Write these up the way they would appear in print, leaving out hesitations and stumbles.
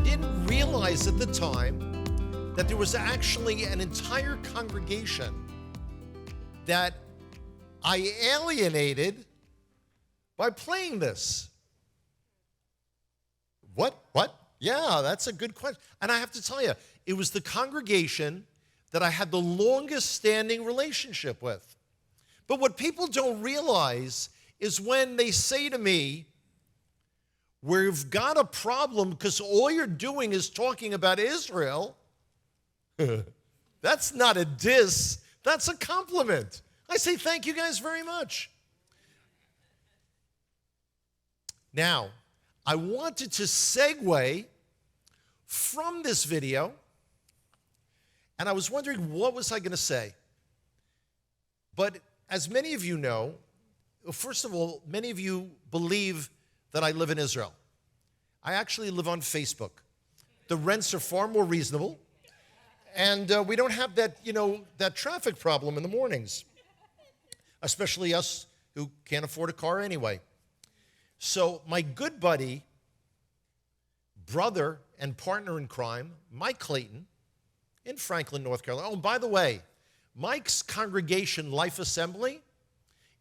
didn't realize at the time that there was actually an entire congregation that I alienated by playing this. What? Yeah, that's a good question. And I have to tell you, it was the congregation that I had the longest standing relationship with. But what people don't realize is when they say to me, we've got a problem because all you're doing is talking about Israel, that's not a diss, that's a compliment. I say thank you guys very much. Now, I wanted to segue from this video, and I was wondering what was I going to say. But as many of you know, first of all, many of you believe that I live in Israel. I actually live on Facebook. The rents are far more reasonable, and we don't have that, that traffic problem in the mornings, especially us who can't afford a car anyway. So my good buddy, brother, and partner in crime, Mike Clayton, in Franklin, North Carolina. Oh, and by the way, Mike's congregation, Life Assembly,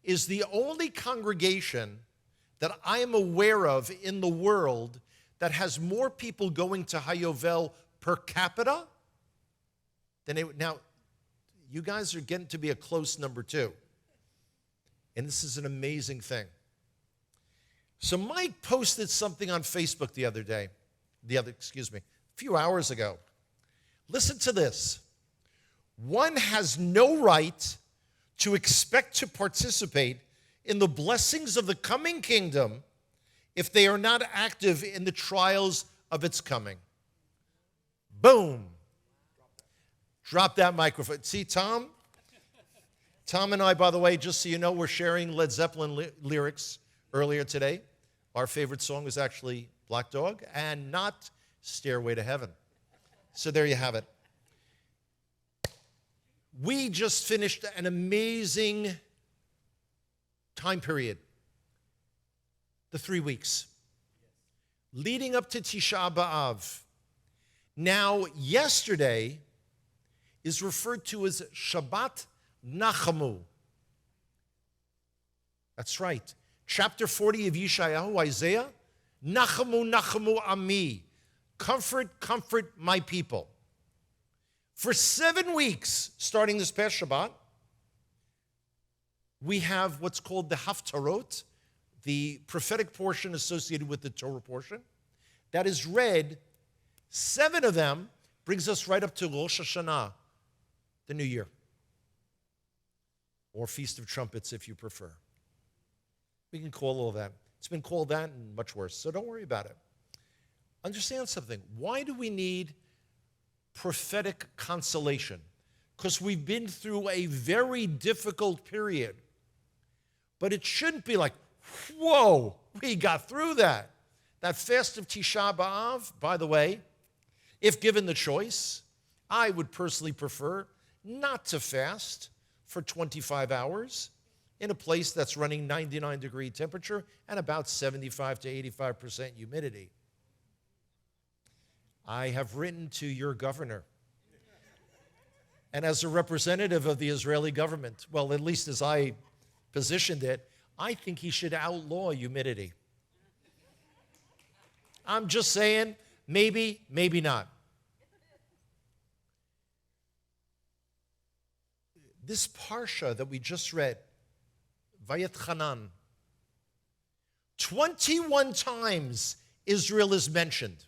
is the only congregation that I am aware of in the world that has more people going to Hayovel per capita than it. Now, you guys are getting to be a close number 2. And this is an amazing thing. So Mike posted something on Facebook a few hours ago. Listen to this. One has no right to expect to participate in the blessings of the coming kingdom if they are not active in the trials of its coming. Boom. Drop that microphone. See, Tom and I, by the way, just so you know, we're sharing Led Zeppelin lyrics earlier today. Our favorite song was actually Black Dog and not Stairway to Heaven. So there you have it. We just finished an amazing time period, the 3 weeks, leading up to Tisha B'Av. Now, yesterday is referred to as Shabbat Nachamu. That's right. Chapter 40 of Yeshayahu, Isaiah, Nachamu, Nachamu Ami. Comfort, comfort my people. For 7 weeks, starting this past Shabbat, we have what's called the Haftarot, the prophetic portion associated with the Torah portion, that is read. 7 of them brings us right up to Rosh Hashanah, the New Year, or Feast of Trumpets if you prefer. We can call all that. It's been called that and much worse, so don't worry about it. Understand something. Why do we need prophetic consolation? Because we've been through a very difficult period. But it shouldn't be like, whoa, we got through that. That fast of Tisha B'Av, by the way, if given the choice, I would personally prefer not to fast for 25 hours in a place that's running 99-degree temperature and about 75 to 85% humidity. I have written to your governor. And as a representative of the Israeli government, well, at least as I positioned it, I think he should outlaw humidity. I'm just saying, maybe, maybe not. This parsha that we just read, Vayetchanan, 21 times Israel is mentioned.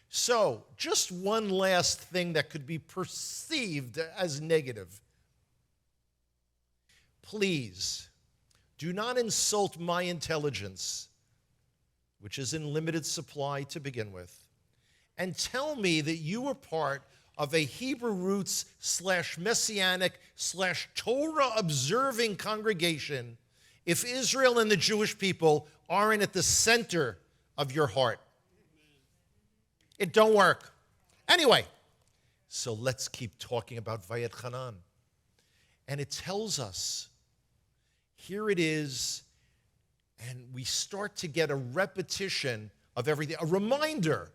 So, just one last thing that could be perceived as negative. Please, do not insult my intelligence, which is in limited supply to begin with, and tell me that you were part of a Hebrew roots / Messianic / Torah observing congregation if Israel and the Jewish people aren't at the center of your heart. It don't work. Anyway, so let's keep talking about Vayetchanan. And it tells us, here it is, and we start to get a repetition of everything, a reminder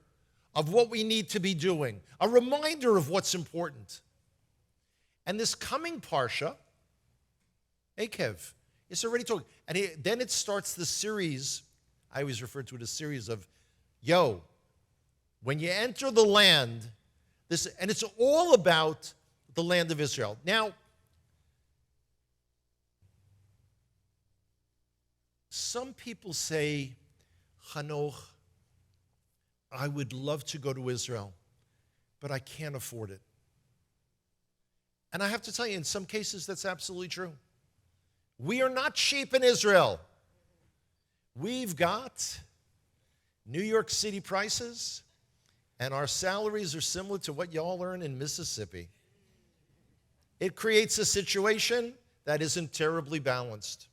of what we need to be doing, a reminder of what's important. And this coming Parsha, Akev, it's already talking. And then it starts the series, I always refer to it as a series of, when you enter the land, and it's all about the land of Israel. Now, some people say, Hanoch, I would love to go to Israel, but I can't afford it. And I have to tell you, in some cases, that's absolutely true. We are not cheap in Israel. We've got New York City prices, and our salaries are similar to what y'all earn in Mississippi. It creates a situation that isn't terribly balanced.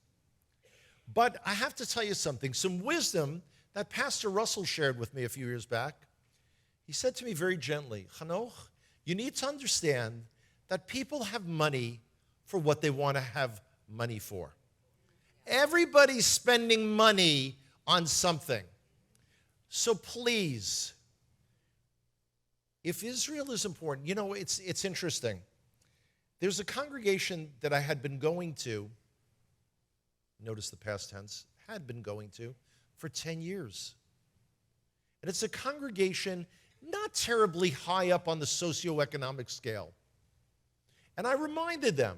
But I have to tell you something, some wisdom that Pastor Russell shared with me a few years back. He said to me very gently, Hanoch, you need to understand that people have money for what they want to have money for. Everybody's spending money on something. So please, if Israel is important, it's interesting. There's a congregation that I had been going to, notice the past tense, had been going to for 10 years. And it's a congregation not terribly high up on the socioeconomic scale. And I reminded them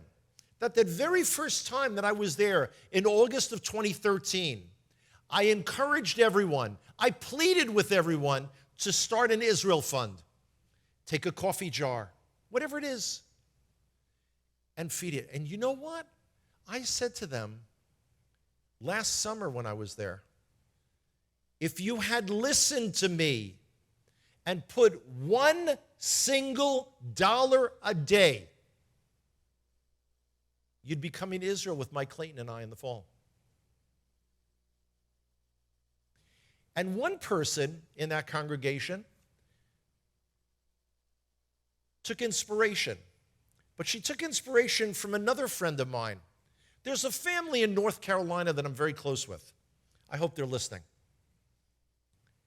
that the very first time that I was there in August of 2013, I encouraged everyone, I pleaded with everyone to start an Israel fund. Take a coffee jar, whatever it is, and feed it. And you know what? I said to them last summer when I was there, if you had listened to me and put $1 single a day, you'd be coming to Israel with Mike Clayton and I in the fall. And one person in that congregation took inspiration. But she took inspiration from another friend of mine. There's a family in North Carolina that I'm very close with. I hope they're listening.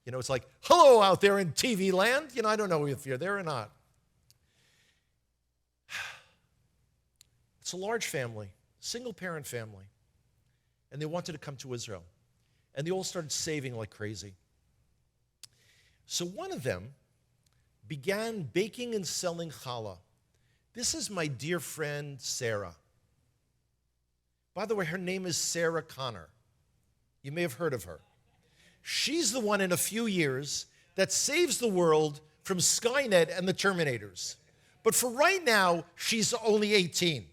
It's like, hello out there in TV land. I don't know if you're there or not. It's a large family, single-parent family. And they wanted to come to Israel. And they all started saving like crazy. So one of them began baking and selling challah. This is my dear friend, Sarah. By the way, her name is Sarah Connor. You may have heard of her. She's the one in a few years that saves the world from Skynet and the Terminators. But for right now, she's only 18.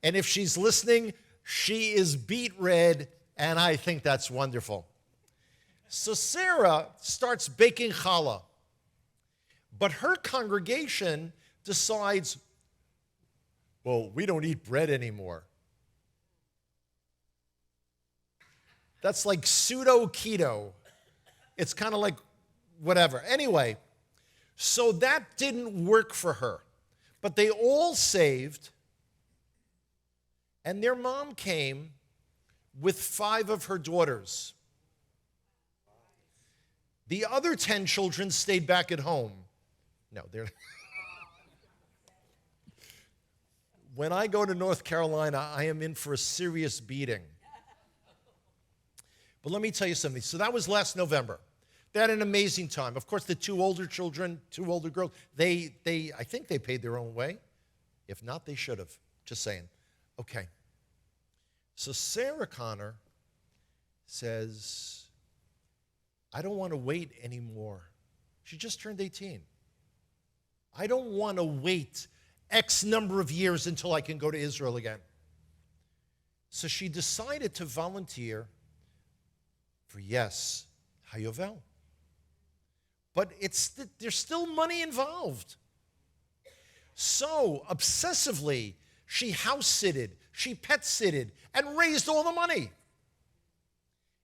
And if she's listening, she is beet red, and I think that's wonderful. So Sarah starts baking challah. But her congregation decides, well, we don't eat bread anymore. That's like pseudo-keto. It's kind of like whatever. Anyway, so that didn't work for her. But they all saved, and their mom came with 5 of her daughters. The other 10 children stayed back at home. No, they're... When I go to North Carolina, I am in for a serious beating. But let me tell you something. So that was last November. They had an amazing time. Of course, the 2 older children, 2 older girls, I think they paid their own way. If not, they should have. Just saying. Okay. So Sarah Connor says, I don't want to wait anymore. She just turned 18. I don't want to wait X number of years until I can go to Israel again. So she decided to volunteer for Hayovel. But there's still money involved. So obsessively, she house-sitted, she pet-sitted, and raised all the money.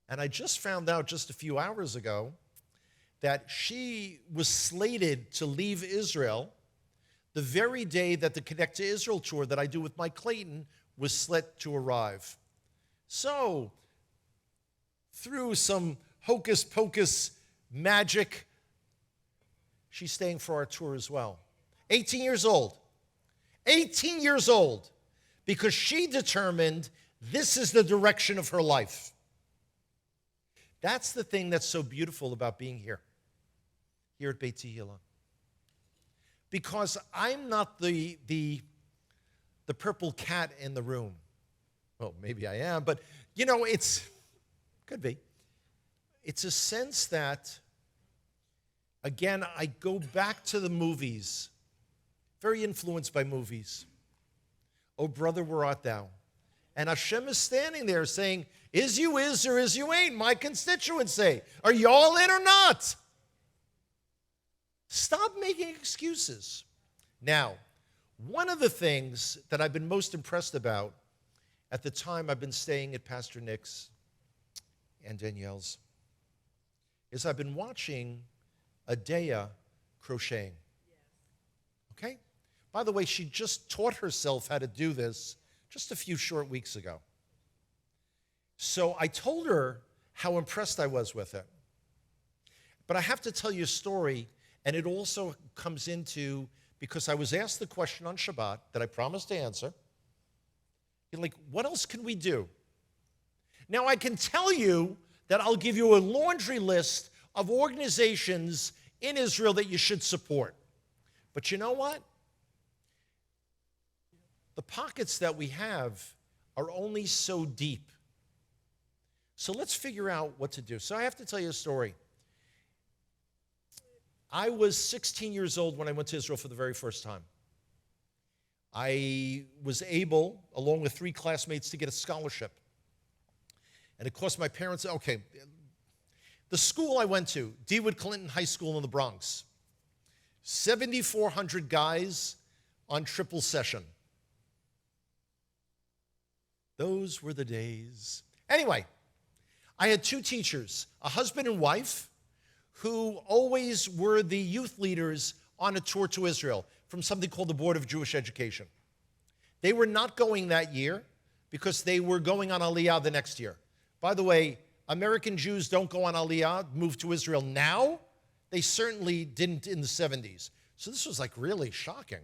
And I just found out just a few hours ago that she was slated to leave Israel the very day that the Connect to Israel tour that I do with Mike Clayton was set to arrive. So, through some hocus-pocus magic. She's staying for our tour as well. 18 years old. 18 years old. Because she determined this is the direction of her life. That's the thing that's so beautiful about being here at Beit Tehila. Because I'm not the purple cat in the room. Well, maybe I am, but could be. It's a sense that, again, I go back to the movies, very influenced by movies. Oh, brother, where art thou? And Hashem is standing there saying, is you is or is you ain't, my constituency. Are you all in or not? Stop making excuses. Now, one of the things that I've been most impressed about at the time I've been staying at Pastor Nick's and Danielle's is I've been watching Adea crocheting. Okay? By the way, she just taught herself how to do this just a few short weeks ago. So I told her how impressed I was with it. But I have to tell you a story, and it also comes into, because I was asked the question on Shabbat that I promised to answer. You're like, what else can we do? Now, I can tell you that I'll give you a laundry list of organizations in Israel that you should support. But you know what? The pockets that we have are only so deep. So let's figure out what to do. So I have to tell you a story. I was 16 years old when I went to Israel for the very first time. I was able, along with 3 classmates, to get a scholarship. And it cost my parents, the school I went to, Dewood Clinton High School in the Bronx, 7,400 guys on triple session. Those were the days. Anyway, I had 2 teachers, a husband and wife, who always were the youth leaders on a tour to Israel from something called the Board of Jewish Education. They were not going that year because they were going on Aliyah the next year. By the way, American Jews don't go on Aliyah, move to Israel now. They certainly didn't in the 70s. So this was like really shocking.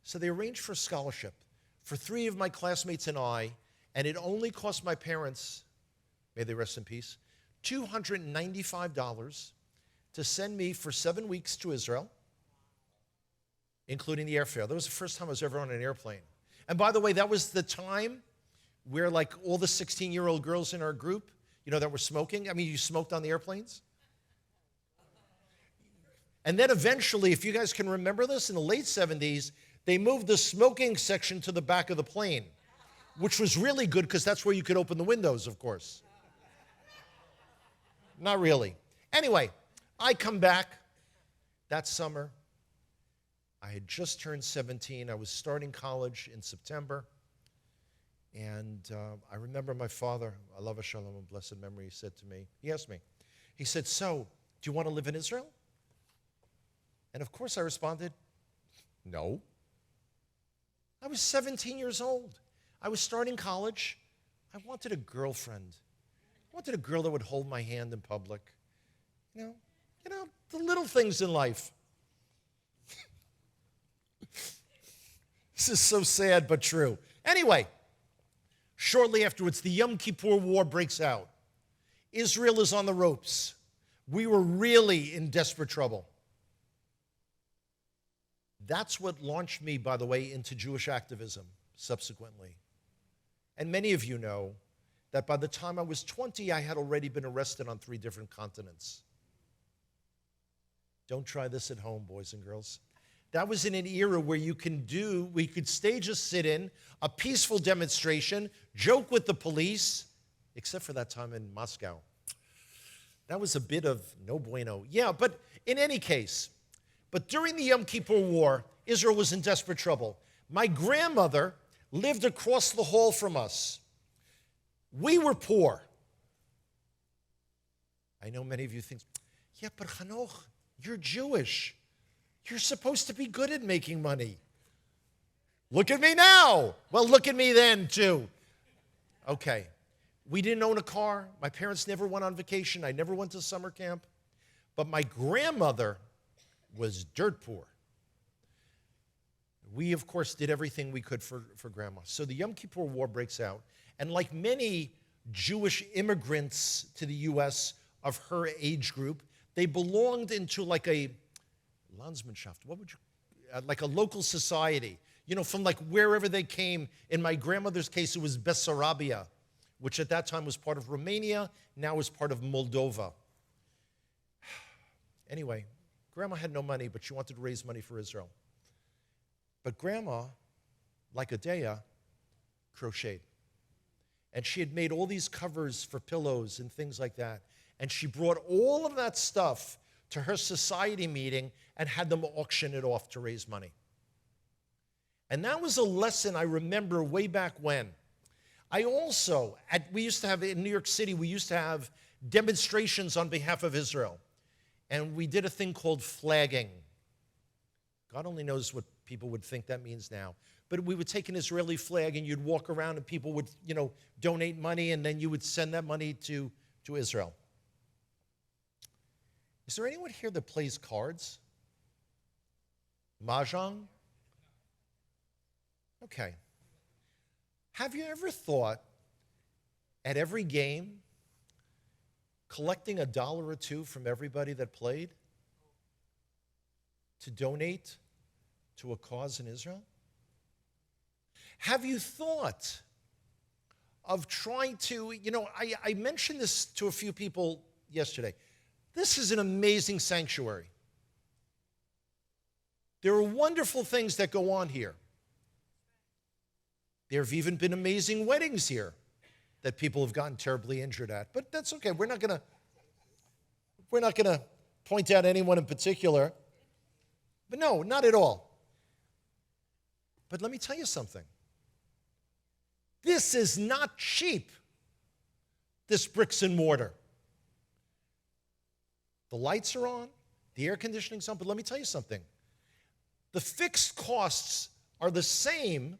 So they arranged for a scholarship for 3 of my classmates and I, and it only cost my parents, may they rest in peace, $295 to send me for 7 weeks to Israel, including the airfare. That was the first time I was ever on an airplane. And by the way, that was the time where like all the 16-year-old girls in our group, that were smoking. I mean, you smoked on the airplanes? And then eventually, if you guys can remember this, in the late 70s, they moved the smoking section to the back of the plane, which was really good because that's where you could open the windows, of course. Not really. Anyway, I come back that summer. I had just turned 17. I was starting college in September. And I remember my father, alav shalom and blessed memory, he asked me, he said, so, do you want to live in Israel? And of course I responded, no. I was 17 years old. I was starting college. I wanted a girlfriend. I wanted a girl that would hold my hand in public. The little things in life. This is so sad but true. Anyway, shortly afterwards, the Yom Kippur War breaks out. Israel is on the ropes. We were really in desperate trouble. That's what launched me, by the way, into Jewish activism subsequently. And many of you know that by the time I was 20, I had already been arrested on 3 different continents. Don't try this at home, boys and girls. That was in an era where we could stage a sit-in, a peaceful demonstration, joke with the police, except for that time in Moscow. That was a bit of no bueno. Yeah, but in any case, but during the Yom Kippur War, Israel was in desperate trouble. My grandmother lived across the hall from us. We were poor. I know many of you think, yeah, but Hanoch, you're Jewish. You're supposed to be good at making money. Look at me now. Well, look at me then, too. Okay. We didn't own a car. My parents never went on vacation. I never went to summer camp. But my grandmother was dirt poor. We, of course, did everything we could for Grandma. So the Yom Kippur War breaks out, and like many Jewish immigrants to the U.S. of her age group, they belonged into like a Landsmannschaft, like a local society, from like wherever they came. In my grandmother's case, it was Bessarabia, which at that time was part of Romania, now is part of Moldova. Anyway, Grandma had no money, but she wanted to raise money for Israel. But Grandma, like Adea, crocheted. And she had made all these covers for pillows and things like that. And she brought all of that stuff to her society meeting and had them auction it off to raise money. And that was a lesson I remember way back when. I also, we used to have, in New York City, we used to have demonstrations on behalf of Israel. And we did a thing called flagging. God only knows what people would think that means now. But we would take an Israeli flag and you'd walk around and people would, donate money and then you would send that money to Israel. Is there anyone here that plays cards? Mahjong? Okay. Have you ever thought at every game collecting $1 or $2 from everybody that played to donate to a cause in Israel? Have you thought of trying to, I mentioned this to a few people yesterday. This is an amazing sanctuary. There are wonderful things that go on here. There have even been amazing weddings here that people have gotten terribly injured at. But that's okay. We're not going to point out anyone in particular. But no, not at all. But let me tell you something. This is not cheap, this bricks and mortar. The lights are on, the air conditioning's on, but let me tell you something. The fixed costs are the same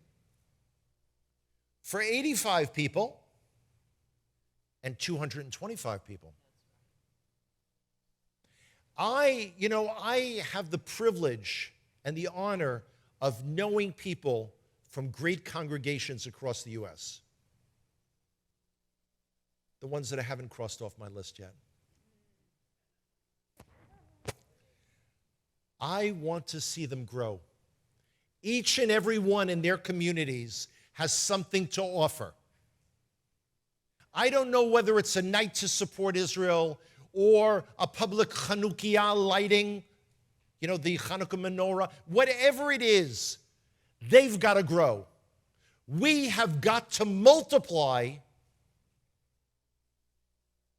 for 85 people and 225 people. I have the privilege and the honor of knowing people from great congregations across the U.S. The ones that I haven't crossed off my list yet. I want to see them grow. Each and every one in their communities has something to offer. I don't know whether it's a night to support Israel or a public Chanukiah lighting, the Hanukkah menorah, whatever it is, they've got to grow. We have got to multiply.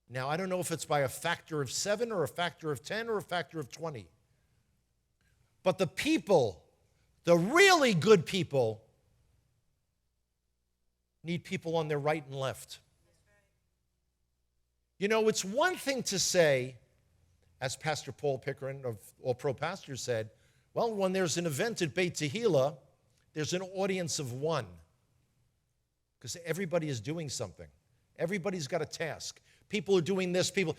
Now, I don't know if it's by a factor of 7 or a factor of 10 or a factor of 20. But the people, the really good people, need people on their right and left. It's one thing to say, as Pastor Paul Pickering of All Pro Pastors said, well, when there's an event at Beit Tehila, there's an audience of one. Because everybody is doing something. Everybody's got a task. People are doing this. People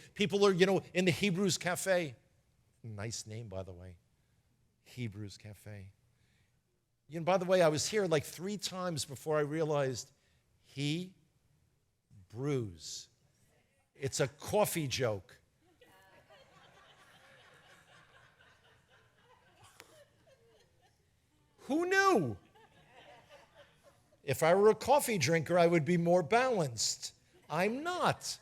are, in the Hebrews Cafe. Nice name, by the way. Hebrews Cafe. By the way, I was here like 3 times before I realized he brews. It's a coffee joke. Who knew? If I were a coffee drinker, I would be more balanced. I'm not.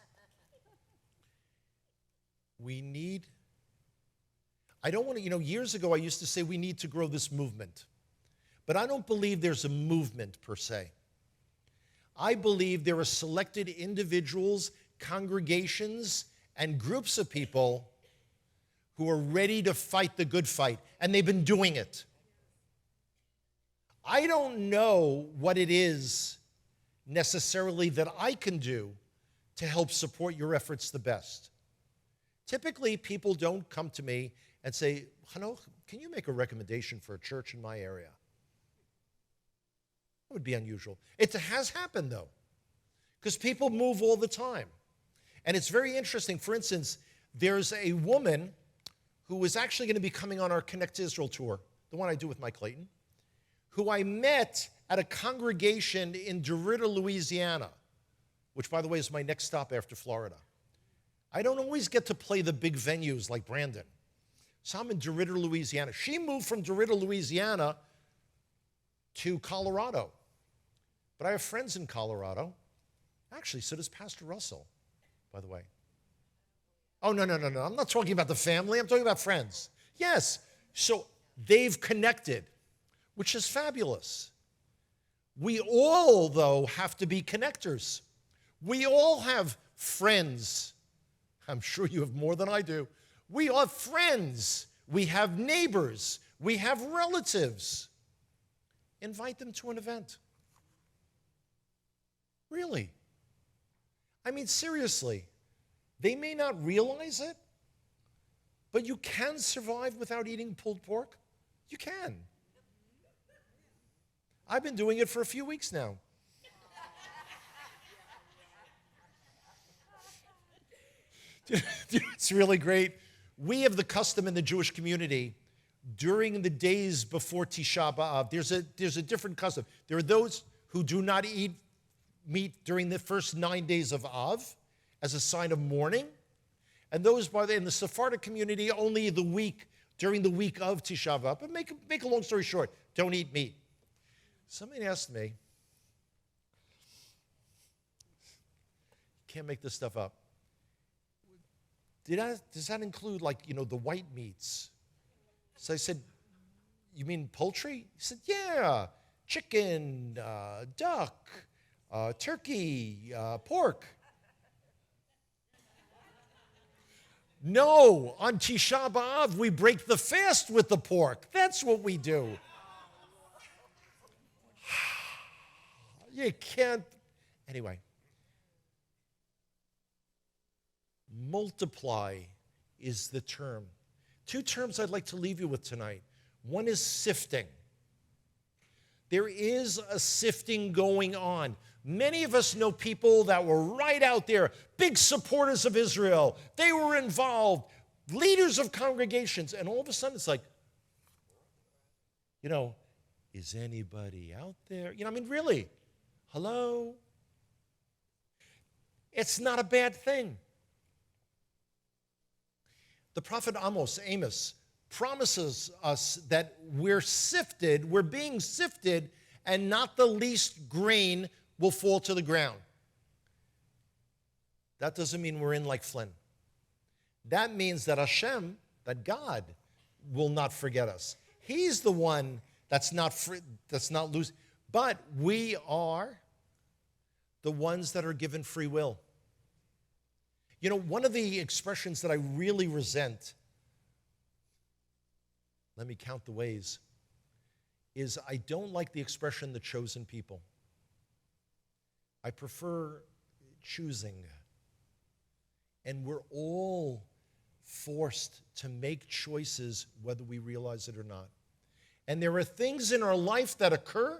I don't want to, years ago I used to say we need to grow this movement. But I don't believe there's a movement per se. I believe there are selected individuals, congregations, and groups of people who are ready to fight the good fight, and they've been doing it. I don't know what it is necessarily that I can do to help support your efforts the best. Typically, people don't come to me and say, Hanoch, can you make a recommendation for a church in my area? That would be unusual. It has happened, though, because people move all the time. And it's very interesting. For instance, there's a woman who was actually going to be coming on our Connect to Israel tour, the one I do with Mike Clayton, who I met at a congregation in DeRidder, Louisiana, which, by the way, is my next stop after Florida. I don't always get to play the big venues like Brandon. So I'm in DeRidder, Louisiana. She moved from DeRidder, Louisiana to Colorado. But I have friends in Colorado. Actually, so does Pastor Russell, by the way. Oh, no. I'm not talking about the family. I'm talking about friends. Yes. So they've connected, which is fabulous. We all, though, have to be connectors. We all have friends. I'm sure you have more than I do. We are friends. We have neighbors. We have relatives. Invite them to an event. Really. I mean, seriously. They may not realize it, but you can survive without eating pulled pork. You can. I've been doing it for a few weeks now. It's really great. We have the custom in the Jewish community during the days before Tisha B'Av. There's a different custom. There are those who do not eat meat during the first 9 days of Av as a sign of mourning, and those in the Sephardic community only during the week of Tisha B'Av. But make a long story short, don't eat meat. Somebody asked me, can't make this stuff up. Does that include, the white meats? So I said, you mean poultry? He said, yeah, chicken, duck, turkey, pork. No, on Tisha B'Av, we break the fast with the pork. That's what we do. You can't. Anyway. Multiply is the term. Two terms I'd like to leave you with tonight. One is sifting. There is a sifting going on. Many of us know people that were right out there, big supporters of Israel. They were involved, leaders of congregations, and all of a sudden it's like, is anybody out there? Really, hello? It's not a bad thing. The prophet Amos promises us that we're being sifted, and not the least grain will fall to the ground. That doesn't mean we're in like Flynn. That means that Hashem, that God, will not forget us. He's the one that's not loose. But we are the ones that are given free will. One of the expressions that I really resent, let me count the ways, is I don't like the expression the chosen people. I prefer choosing. And we're all forced to make choices whether we realize it or not. And there are things in our life that occur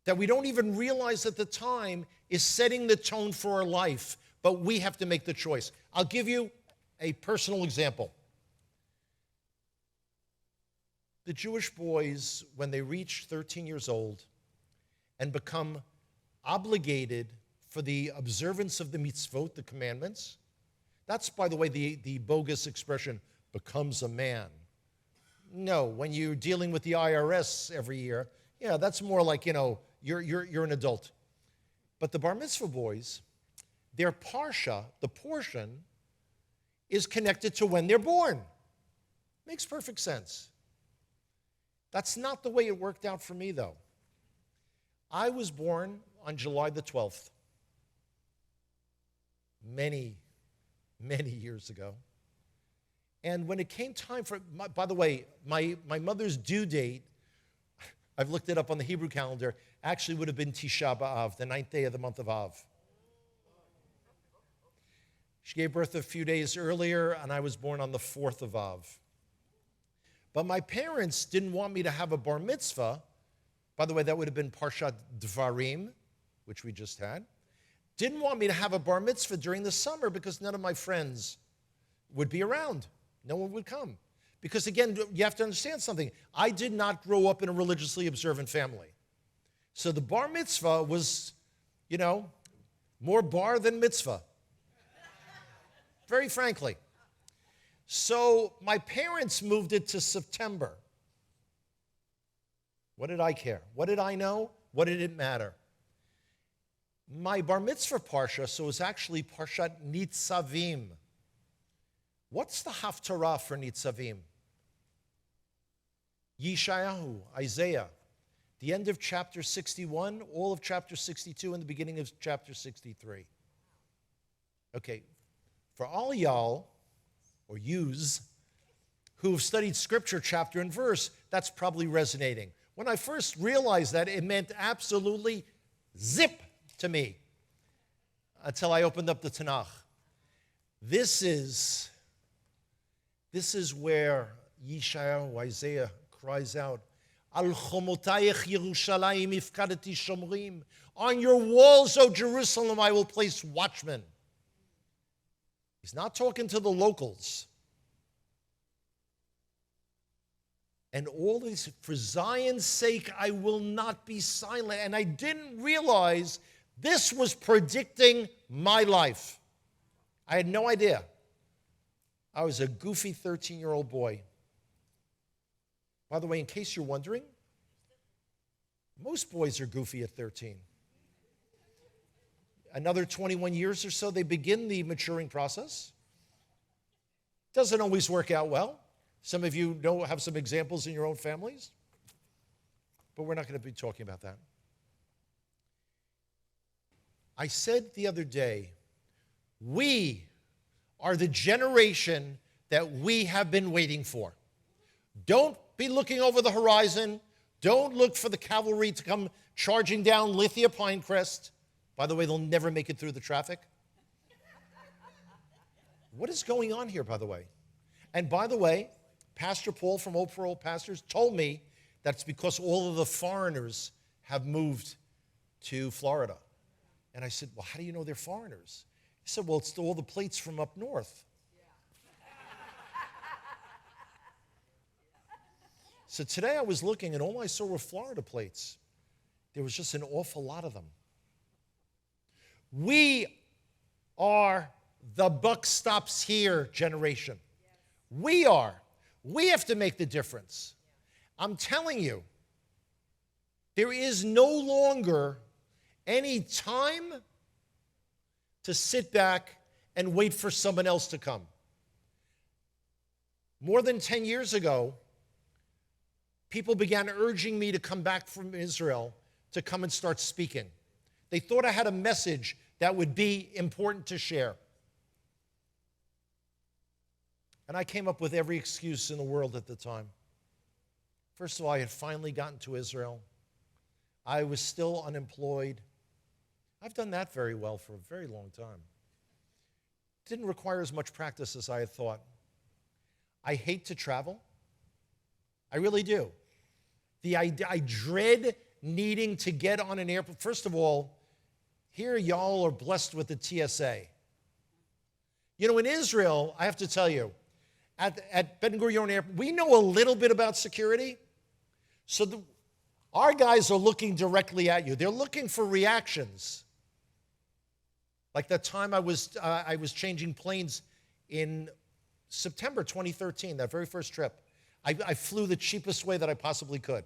that we don't even realize at the time is setting the tone for our life, but we have to make the choice. I'll give you a personal example. The Jewish boys, when they reach 13 years old and become obligated for the observance of the mitzvot, the commandments, that's, by the way, the bogus expression, becomes a man. No, when you're dealing with the IRS every year, yeah, that's more like, you're an adult. But the bar mitzvah boys, their parsha, the portion, is connected to when they're born. Makes perfect sense. That's not the way it worked out for me, though. I was born on July the 12th, many, many years ago. And when it came time for, by the way, my mother's due date, I've looked it up on the Hebrew calendar, actually would have been Tisha B'Av, the 9th day of the month of Av. She gave birth a few days earlier, and I was born on the 4th of Av. But my parents didn't want me to have a bar mitzvah. By the way, that would have been Parshat Dvarim, which we just had. Didn't want me to have a bar mitzvah during the summer because none of my friends would be around. No one would come. Because again, you have to understand something. I did not grow up in a religiously observant family. So the bar mitzvah was, more bar than mitzvah. Very frankly. So my parents moved it to September. What did I care? What did I know? What did it matter? My bar mitzvah parsha, so it was actually Parshat Nitzavim. What's the haftarah for Nitzavim? Yeshayahu, Isaiah. The end of chapter 61, all of chapter 62, and the beginning of chapter 63. Okay, for all y'all, or yous, who have studied scripture chapter and verse, that's probably resonating. When I first realized that, it meant absolutely zip to me until I opened up the Tanakh. This is where Yeshayahu, Isaiah, cries out, Al chomotayich Yerushalayim ifkadati shomrim. On your walls, O Jerusalem, I will place watchmen. He's not talking to the locals. And all this, for Zion's sake, I will not be silent. And I didn't realize this was predicting my life. I had no idea. I was a goofy 13-year-old boy. By the way, in case you're wondering, most boys are goofy at 13. Another 21 years or so, they begin the maturing process. Doesn't always work out well. Some of you have some examples in your own families, but we're not going to be talking about that. I said the other day, we are the generation that we have been waiting for. Don't be looking over the horizon. Don't look for the cavalry to come charging down Lithia Pinecrest. By the way, they'll never make it through the traffic. What is going on here, by the way? And by the way, Pastor Paul from Hope for All Pastors told me that's because all of the foreigners have moved to Florida. And I said, well, how do you know they're foreigners? He said, well, it's all the plates from up north. So today I was looking, and all I saw were Florida plates. There was just an awful lot of them. We are the buck stops here generation. We are. We have to make the difference. I'm telling you, there is no longer any time to sit back and wait for someone else to come. More than 10 years ago, people began urging me to come back from Israel to come and start speaking. They thought I had a message that would be important to share. And I came up with every excuse in the world at the time. First of all, I had finally gotten to Israel. I was still unemployed. I've done that very well for a very long time. Didn't require as much practice as I had thought. I hate to travel. I really do. I dread needing to get on an airplane. First of all, here y'all are blessed with the TSA. In Israel, I have to tell you, at Ben Gurion Airport, we know a little bit about security. So our guys are looking directly at you. They're looking for reactions. Like that time I was changing planes in September 2013, that very first trip. I flew the cheapest way that I possibly could.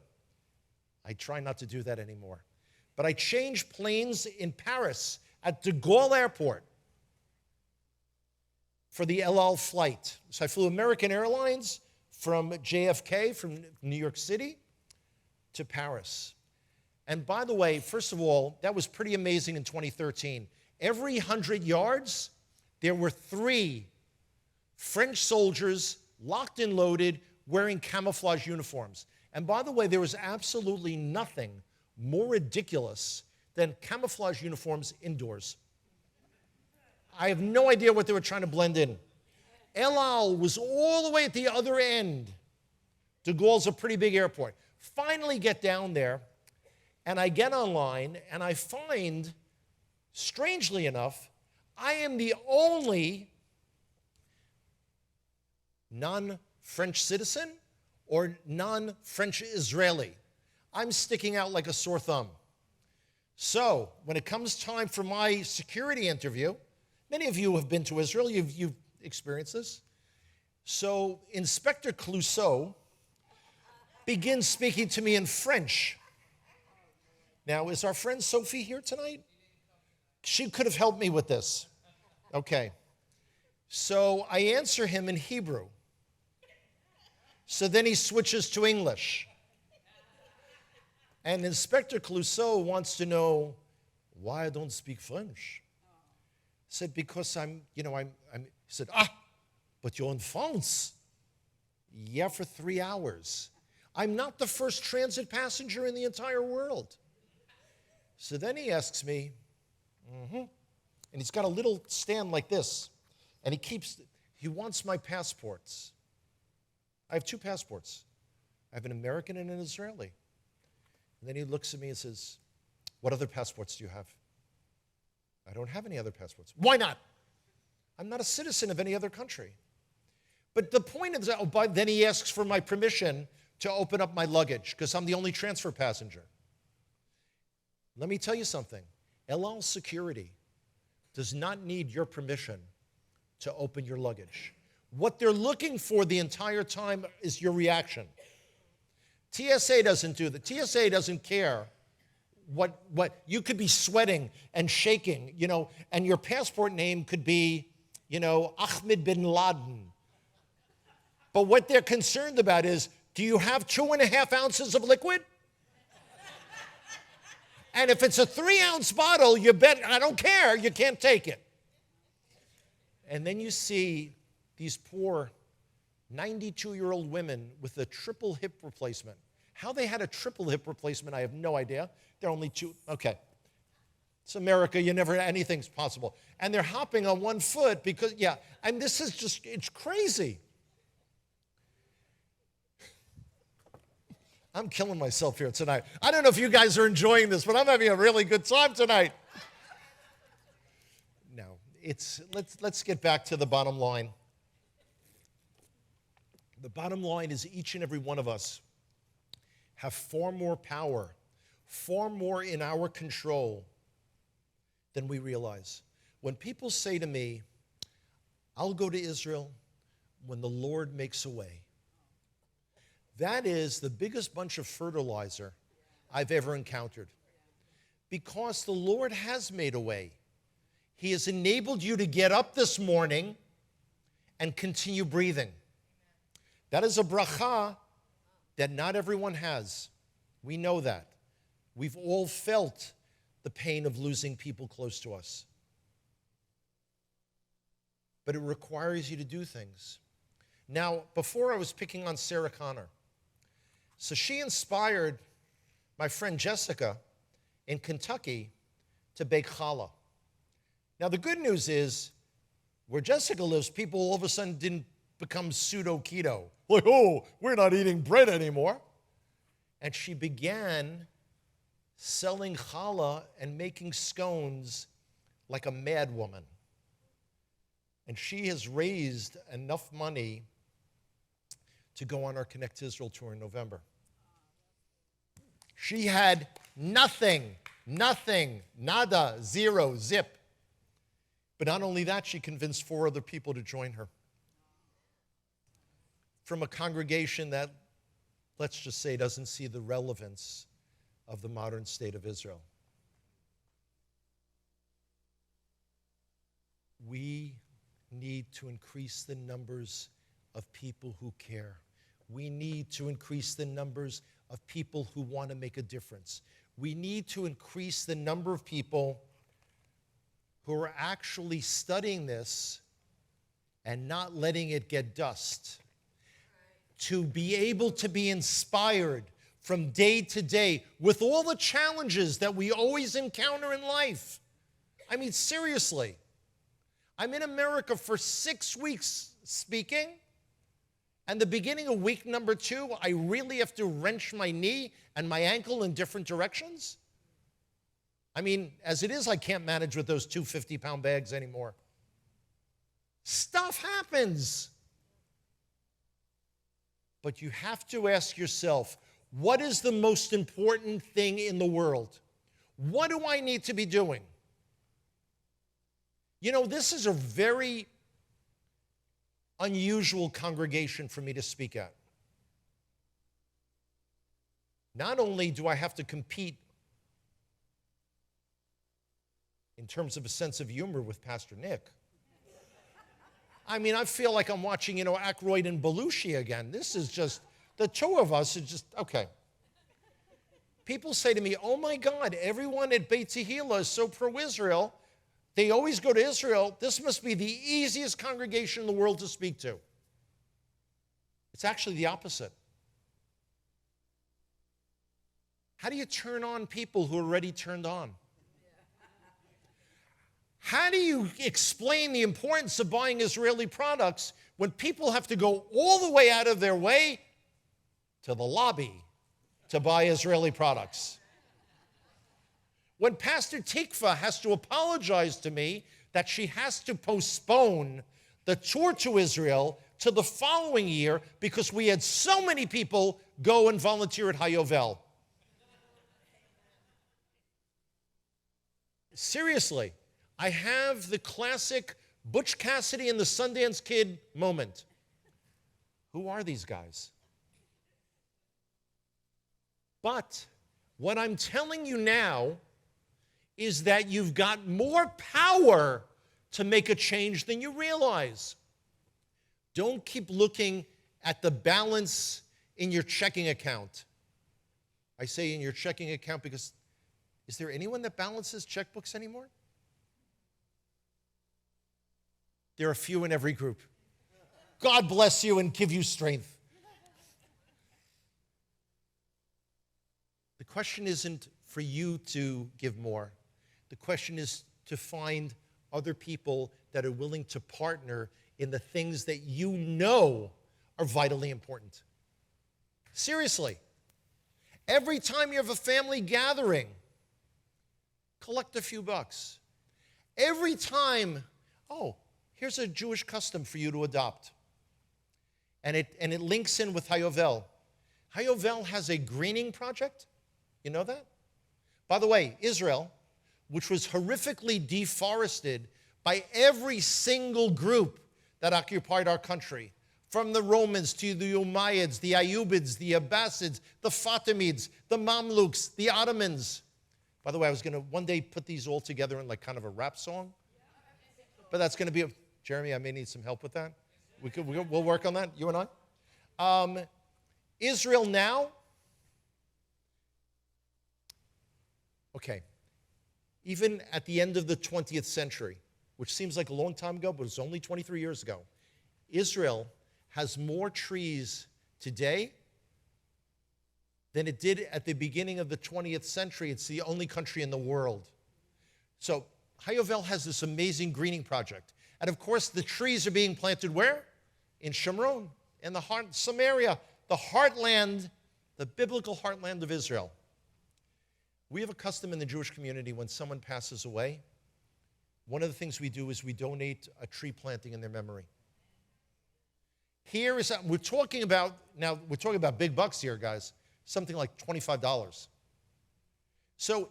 I try not to do that anymore. But I changed planes in Paris at de Gaulle Airport for the El Al flight. So I flew American Airlines from JFK, from New York City, to Paris. And by the way, first of all, that was pretty amazing in 2013. Every 100 yards, there were 3 French soldiers, locked and loaded, wearing camouflage uniforms. And by the way, there was absolutely nothing more ridiculous than camouflage uniforms indoors. I have no idea what they were trying to blend in. El Al was all the way at the other end. De Gaulle's a pretty big airport. Finally get down there, and I get online, and I find, strangely enough, I am the only non-French citizen or non-French Israeli. I'm sticking out like a sore thumb. So when it comes time for my security interview, many of you have been to Israel, you've experienced this. So Inspector Clouseau begins speaking to me in French. Now, is our friend Sophie here tonight? She could have helped me with this. Okay. So I answer him in Hebrew. So then he switches to English. And Inspector Clouseau wants to know why I don't speak French. I said, because he said, but you're in France. Yeah, for 3 hours. I'm not the first transit passenger in the entire world. So then he asks me, and he's got a little stand like this, and he wants my passports. I have 2 passports. I have an American and an Israeli. And then he looks at me and says, what other passports do you have? I don't have any other passports. Why not? I'm not a citizen of any other country. But the point is, then he asks for my permission to open up my luggage because I'm the only transfer passenger. Let me tell you something. El Al Security does not need your permission to open your luggage. What they're looking for the entire time is your reaction. TSA doesn't do that. TSA doesn't care what you could be sweating and shaking, and your passport name could be, Ahmed bin Laden. But what they're concerned about is, do you have 2.5 ounces of liquid? And if it's a 3-ounce bottle, you bet, I don't care, you can't take it. And then you see these poor 92-year-old women with a triple hip replacement. How they had a triple hip replacement, I have no idea. They're only 2, okay. It's America, anything's possible. And they're hopping on 1 foot because, and this is just, it's crazy. I'm killing myself here tonight. I don't know if you guys are enjoying this, but I'm having a really good time tonight. No, let's get back to the bottom line. The bottom line is each and every one of us have far more power, far more in our control than we realize. When people say to me, I'll go to Israel when the Lord makes a way, that is the biggest bunch of fertilizer I've ever encountered. Because the Lord has made a way. He has enabled you to get up this morning and continue breathing. That is a bracha that not everyone has. We know that. We've all felt the pain of losing people close to us. But it requires you to do things. Now, before I was picking on Sarah Connor. So she inspired my friend Jessica in Kentucky to bake challah. Now, the good news is, where Jessica lives, people all of a sudden didn't become pseudo-keto. Like, we're not eating bread anymore. And she began selling challah and making scones like a mad woman. And she has raised enough money to go on our Connect to Israel tour in November. She had nothing, nada, zero, zip. But not only that, she convinced 4 other people to join her. From a congregation that, let's just say, doesn't see the relevance of the modern state of Israel. We need to increase the numbers of people who care. We need to increase the numbers of people who want to make a difference. We need to increase the number of people who are actually studying this and not letting it get dust. To be able to be inspired from day to day with all the challenges that we always encounter in life. I mean, seriously. I'm in America for 6 weeks speaking. And the beginning of week number 2, I really have to wrench my knee and my ankle in different directions. I mean, as it is, I can't manage with those 2 50-pound bags anymore. Stuff happens. But you have to ask yourself, what is the most important thing in the world? What do I need to be doing? You know, this is a very unusual congregation for me to speak at. Not only do I have to compete in terms of a sense of humor with Pastor Nick, I mean, I feel like I'm watching, Aykroyd and Belushi again. This is just, the two of us is just, okay. People say to me, oh my God, everyone at Beit Tehila is so pro-Israel. They always go to Israel. This must be the easiest congregation in the world to speak to. It's actually the opposite. How do you turn on people who are already turned on? How do you explain the importance of buying Israeli products when people have to go all the way out of their way to the lobby to buy Israeli products? When Pastor Tikva has to apologize to me that she has to postpone the tour to Israel to the following year because we had so many people go and volunteer at Hayovel. Seriously, I have the classic Butch Cassidy and the Sundance Kid moment. Who are these guys? But what I'm telling you now is that you've got more power to make a change than you realize. Don't keep looking at the balance in your checking account. I say in your checking account because is there anyone that balances checkbooks anymore? There are a few in every group. God bless you and give you strength. The question isn't for you to give more. The question is to find other people that are willing to partner in the things that you know are vitally important. Seriously. Every time you have a family gathering, collect a few bucks. Every time, here's a Jewish custom for you to adopt. And it links in with Hayovel. Hayovel has a greening project. You know that? By the way, Israel, which was horrifically deforested by every single group that occupied our country, from the Romans to the Umayyads, the Ayyubids, the Abbasids, the Fatimids, the Mamluks, the Ottomans. By the way, I was going to one day put these all together in like kind of a rap song. But that's going to be, Jeremy, I may need some help with that. We'll work on that, you and I. Israel now. Okay. Even at the end of the 20th century, which seems like a long time ago, but it's only 23 years ago, Israel has more trees today than it did at the beginning of the 20th century. It's the only country in the world. So Hayovel has this amazing greening project. And of course, the trees are being planted where? In Shomron, in the heart, Samaria, the heartland, the biblical heartland of Israel. We have a custom in the Jewish community when someone passes away. One of the things we do is we donate a tree planting in their memory. Here is, we're talking about big bucks here, guys. Something like $25. So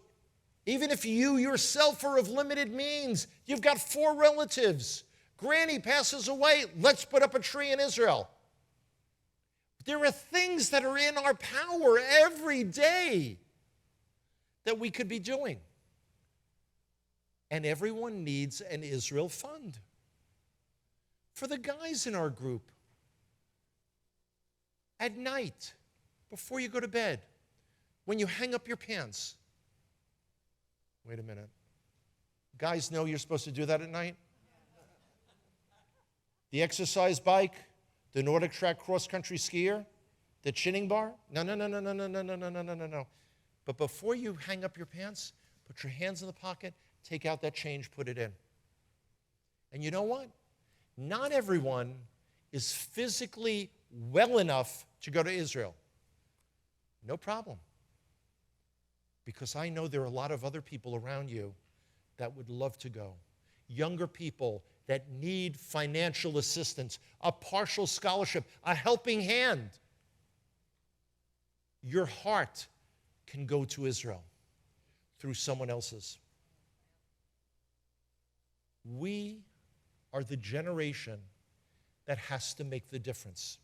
even if you yourself are of limited means, you've got 4 relatives, Granny passes away, let's put up a tree in Israel. There are things that are in our power every day that we could be doing. And everyone needs an Israel fund. For the guys in our group, at night, before you go to bed, when you hang up your pants. Wait a minute. Guys know you're supposed to do that at night? The exercise bike, the Nordic track cross-country skier, the chinning bar? No. But before you hang up your pants, put your hands in the pocket, take out that change, put it in. And you know what? Not everyone is physically well enough to go to Israel. No problem. Because I know there are a lot of other people around you that would love to go. Younger people that need financial assistance, a partial scholarship, a helping hand. your heart can go to Israel through someone else's. We are the generation that has to make the difference.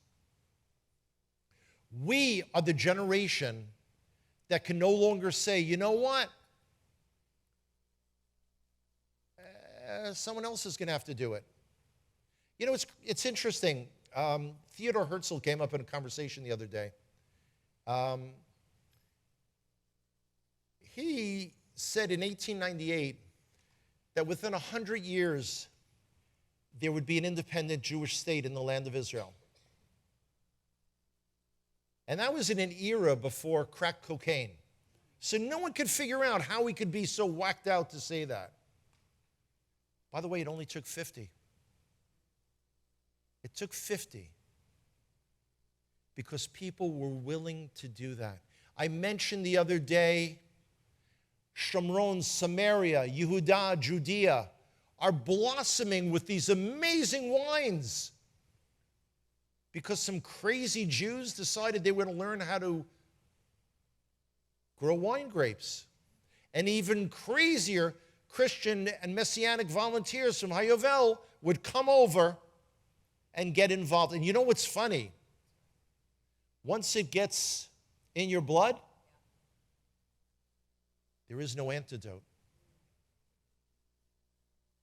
We are the generation that can no longer say, you know what? Someone else is going to have to do it. You know, it's interesting. Theodore Herzl came up in a conversation the other day. He said in 1898 that within 100 years, there would be an independent Jewish state in the land of Israel. And that was in an era before crack cocaine. So no one could figure out how he could be so whacked out to say that. By the way, it only took 50. It took 50 because people were willing to do that. I mentioned the other day, Shomron, Samaria, Yehudah, Judea are blossoming with these amazing wines because some crazy Jews decided they were going to learn how to grow wine grapes. And even crazier, Christian and Messianic volunteers from Hayovel would come over and get involved. And you know what's funny? Once it gets in your blood, there is no antidote.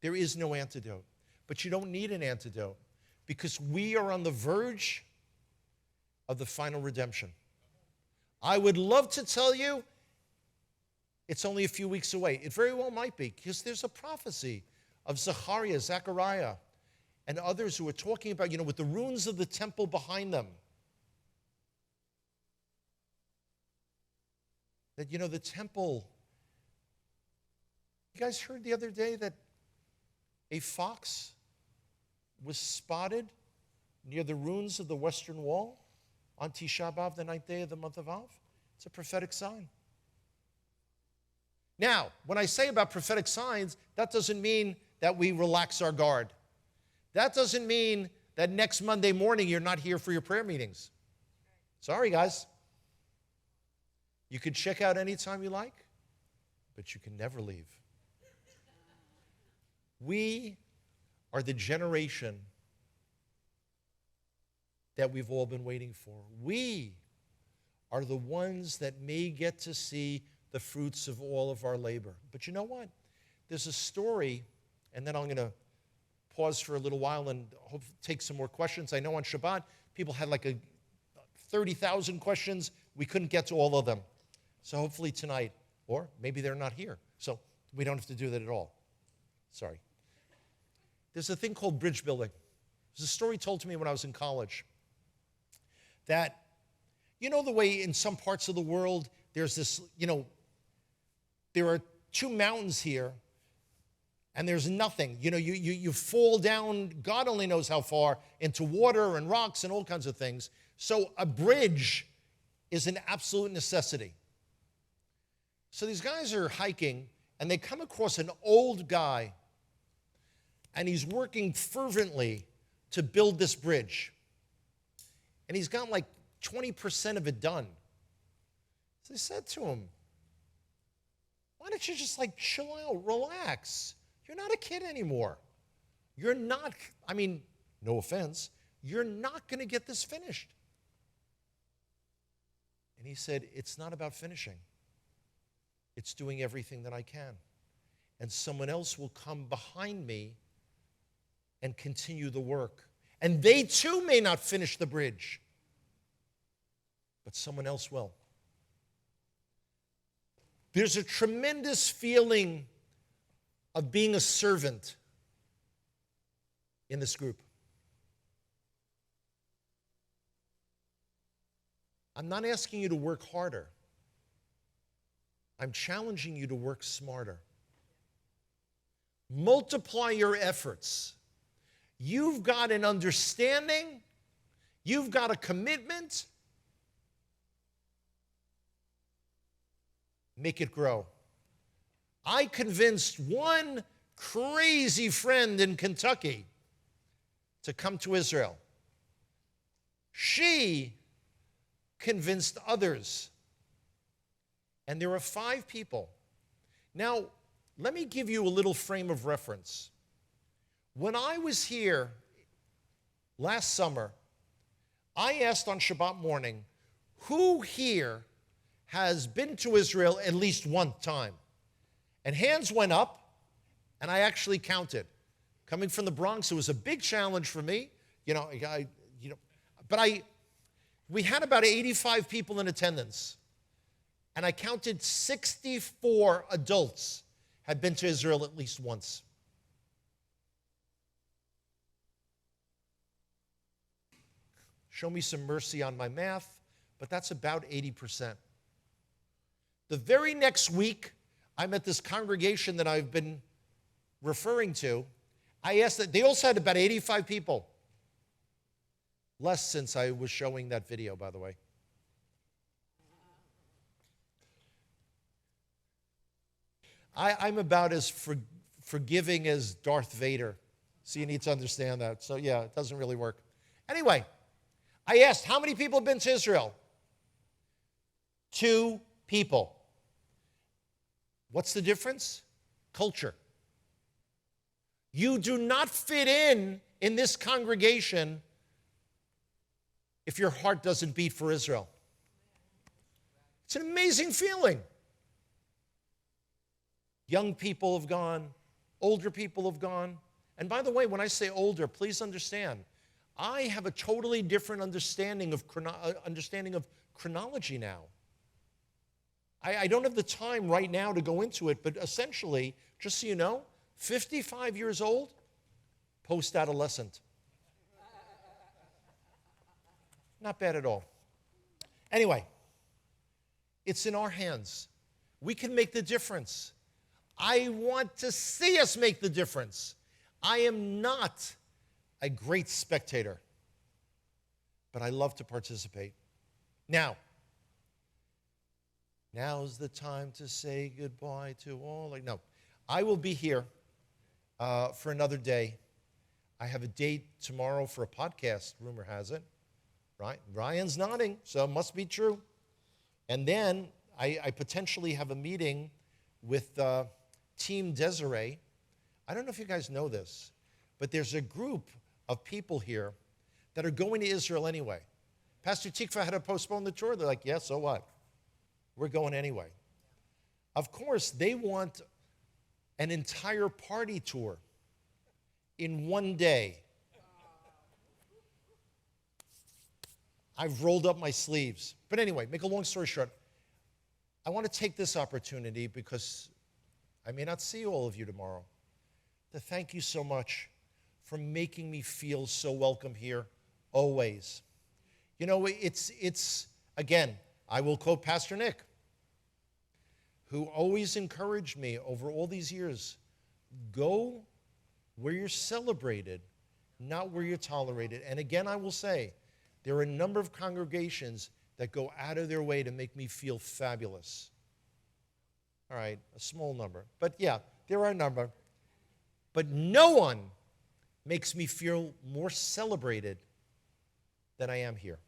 There is no antidote. But you don't need an antidote because we are on the verge of the final redemption. I would love to tell you it's only a few weeks away. It very well might be because there's a prophecy of Zechariah, and others who are talking about, with the ruins of the temple behind them, that, the temple. You guys heard the other day that a fox was spotted near the ruins of the Western Wall on Tisha B'Av, the 9th day of the month of Av? It's a prophetic sign. Now, when I say about prophetic signs, that doesn't mean that we relax our guard. That doesn't mean that next Monday morning you're not here for your prayer meetings. Sorry, guys. You can check out anytime you like, but you can never leave. We are the generation that we've all been waiting for. We are the ones that may get to see the fruits of all of our labor. But you know what? There's a story, and then I'm going to pause for a little while and hope take some more questions. I know on Shabbat, people had like 30,000 questions. We couldn't get to all of them. So hopefully tonight, or maybe they're not here. So we don't have to do that at all. Sorry. There's a thing called bridge building. There's a story told to me when I was in college that, the way in some parts of the world, there's this, there are two mountains here, and there's nothing. You fall down, God only knows how far, into water and rocks and all kinds of things. So a bridge is an absolute necessity. So these guys are hiking, and they come across an old guy, and he's working fervently to build this bridge. And he's got like 20% of it done. So they said to him, why don't you just chill out, relax? You're not a kid anymore. You're not, no offense, you're not going to get this finished. And he said, it's not about finishing. It's doing everything that I can. And someone else will come behind me and continue the work. And they too may not finish the bridge, but someone else will. There's a tremendous feeling of being a servant in this group. I'm not asking you to work harder. I'm challenging you to work smarter. Multiply your efforts. You've got an understanding. You've got a commitment. Make it grow. I convinced one crazy friend in Kentucky to come to Israel. She convinced others. And there are 5 people. Now, let me give you a little frame of reference. When I was here last summer, I asked on Shabbat morning, who here has been to Israel at least one time? And hands went up, and I actually counted. Coming from the Bronx, it was a big challenge for me. We had about 85 people in attendance, and I counted 64 adults had been to Israel at least once. Show me some mercy on my math, but that's about 80%. The very next week, I'm at this congregation that I've been referring to. I asked that, they also had about 85 people. Less since I was showing that video, by the way. I'm about as forgiving as Darth Vader. So you need to understand that. So yeah, it doesn't really work. Anyway, I asked, how many people have been to Israel? 2 people. What's the difference? Culture. You do not fit in this congregation if your heart doesn't beat for Israel. It's an amazing feeling. Young people have gone, older people have gone. And by the way, when I say older, please understand, I have a totally different understanding of chronology now. I don't have the time right now to go into it, but essentially, just so you know, 55 years old, post-adolescent. Not bad at all. Anyway, it's in our hands. We can make the difference. I want to see us make the difference. I am not a great spectator, but I love to participate. Now's the time to say goodbye to all. No, I will be here for another day. I have a date tomorrow for a podcast, rumor has it. Right? Ryan's nodding, so it must be true. And then I potentially have a meeting with Team Desiree. I don't know if you guys know this, but there's a group of people here that are going to Israel anyway. Pastor Tikva had to postpone the tour. They're like, yeah, so what? We're going anyway. Of course, they want an entire party tour in one day. I've rolled up my sleeves. But anyway, make a long story short, I want to take this opportunity, because I may not see all of you tomorrow, to thank you so much for making me feel so welcome here, always. You know, it's again, I will quote Pastor Nick, who always encouraged me over all these years, go where you're celebrated, not where you're tolerated. And again, I will say, there are a number of congregations that go out of their way to make me feel fabulous. All right, a small number. But yeah, there are a number. But no one makes me feel more celebrated than I am here.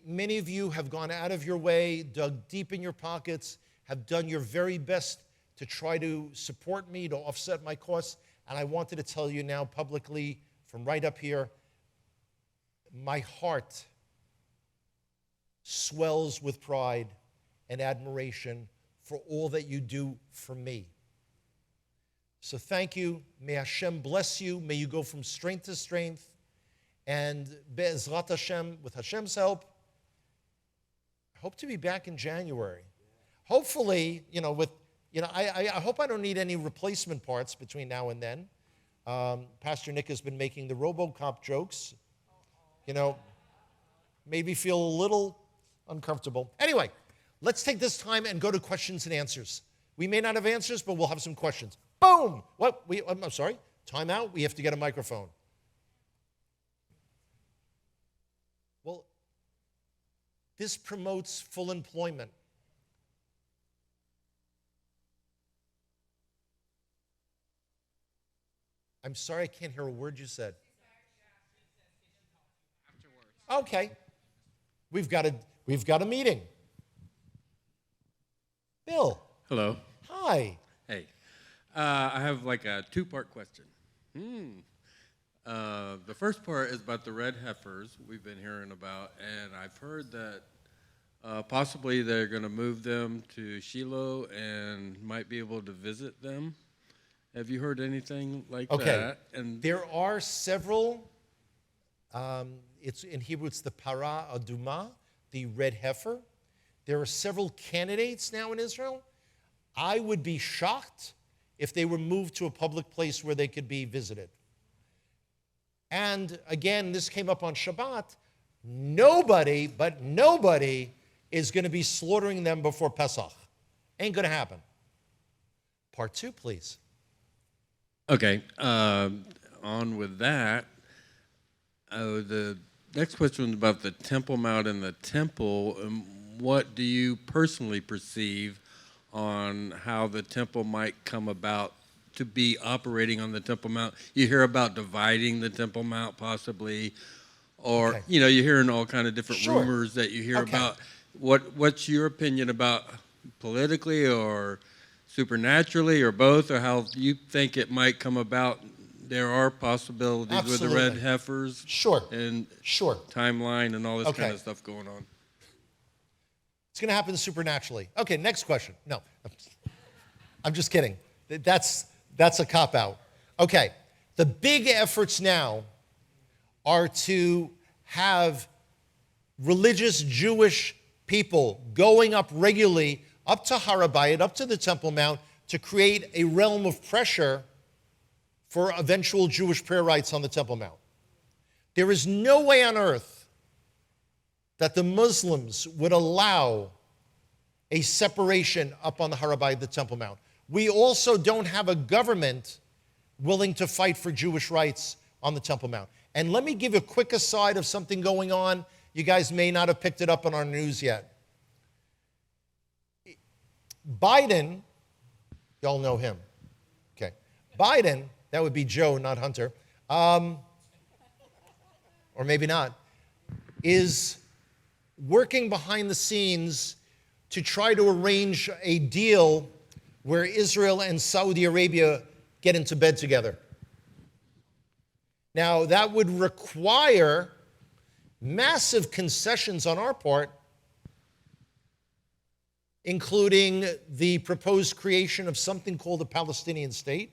Many of you have gone out of your way, dug deep in your pockets, have done your very best to try to support me, to offset my costs. And I wanted to tell you now publicly from right up here, my heart swells with pride and admiration for all that you do for me. So thank you. May Hashem bless you. May you go from strength to strength. And Be'ezrat Hashem, with Hashem's help, I hope to be back in January. Hopefully, I hope I don't need any replacement parts between now and then. Pastor Nick has been making the RoboCop jokes. Made me feel a little uncomfortable. Anyway, let's take this time and go to questions and answers. We may not have answers, but we'll have some questions. Boom! What? I'm sorry. Time out. We have to get a microphone. Well, this promotes full employment. I'm sorry, I can't hear a word you said. Okay. We've got a meeting. Bill. Hello. Hi. Hey. I have like a two-part question. The first part is about the red heifers we've been hearing about, and I've heard that possibly they're going to move them to Shiloh and might be able to visit them. Have you heard anything like that? And there are several. It's in Hebrew. It's the para aduma, the red heifer. There are several candidates now in Israel. I would be shocked if they were moved to a public place where they could be visited. And again, this came up on Shabbat. Nobody is going to be slaughtering them before Pesach. Ain't going to happen. Part 2, please. Okay. On with that. The next question is about the Temple Mount and the temple. What do you personally perceive on how the temple might come about to be operating on the Temple Mount? You hear about dividing the Temple Mount possibly, or you're hearing all kind of different rumors that you hear about. What's your opinion about politically or supernaturally or both, or how you think it might come about? There are possibilities with the red heifers, and timeline and all this kind of stuff going on. It's going to happen supernaturally. Okay, next question. No, I'm just kidding. That's a cop-out. Okay, the big efforts now are to have religious Jewish people going up regularly up to Har HaBayit, up to the Temple Mount, to create a realm of pressure for eventual Jewish prayer rites on the Temple Mount. There is no way on earth that the Muslims would allow a separation up on the Har HaBayit, the Temple Mount. We also don't have a government willing to fight for Jewish rights on the Temple Mount. And let me give a quick aside of something going on. You guys may not have picked it up on our news yet. Biden, y'all know him. Okay. Biden, that would be Joe, not Hunter, or maybe not, is working behind the scenes to try to arrange a deal where Israel and Saudi Arabia get into bed together. Now, that would require massive concessions on our part, including the proposed creation of something called a Palestinian state,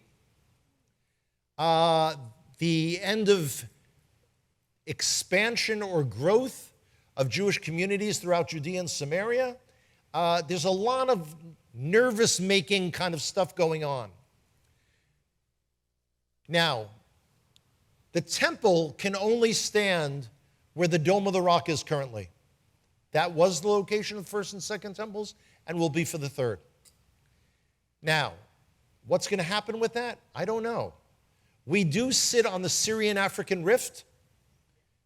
the end of expansion or growth of Jewish communities throughout Judea and Samaria. There's a lot of nervous-making kind of stuff going on. Now, the temple can only stand where the Dome of the Rock is currently. That was the location of the first and second temples and will be for the third. Now, what's going to happen with that? I don't know. We do sit on the Syrian-African rift,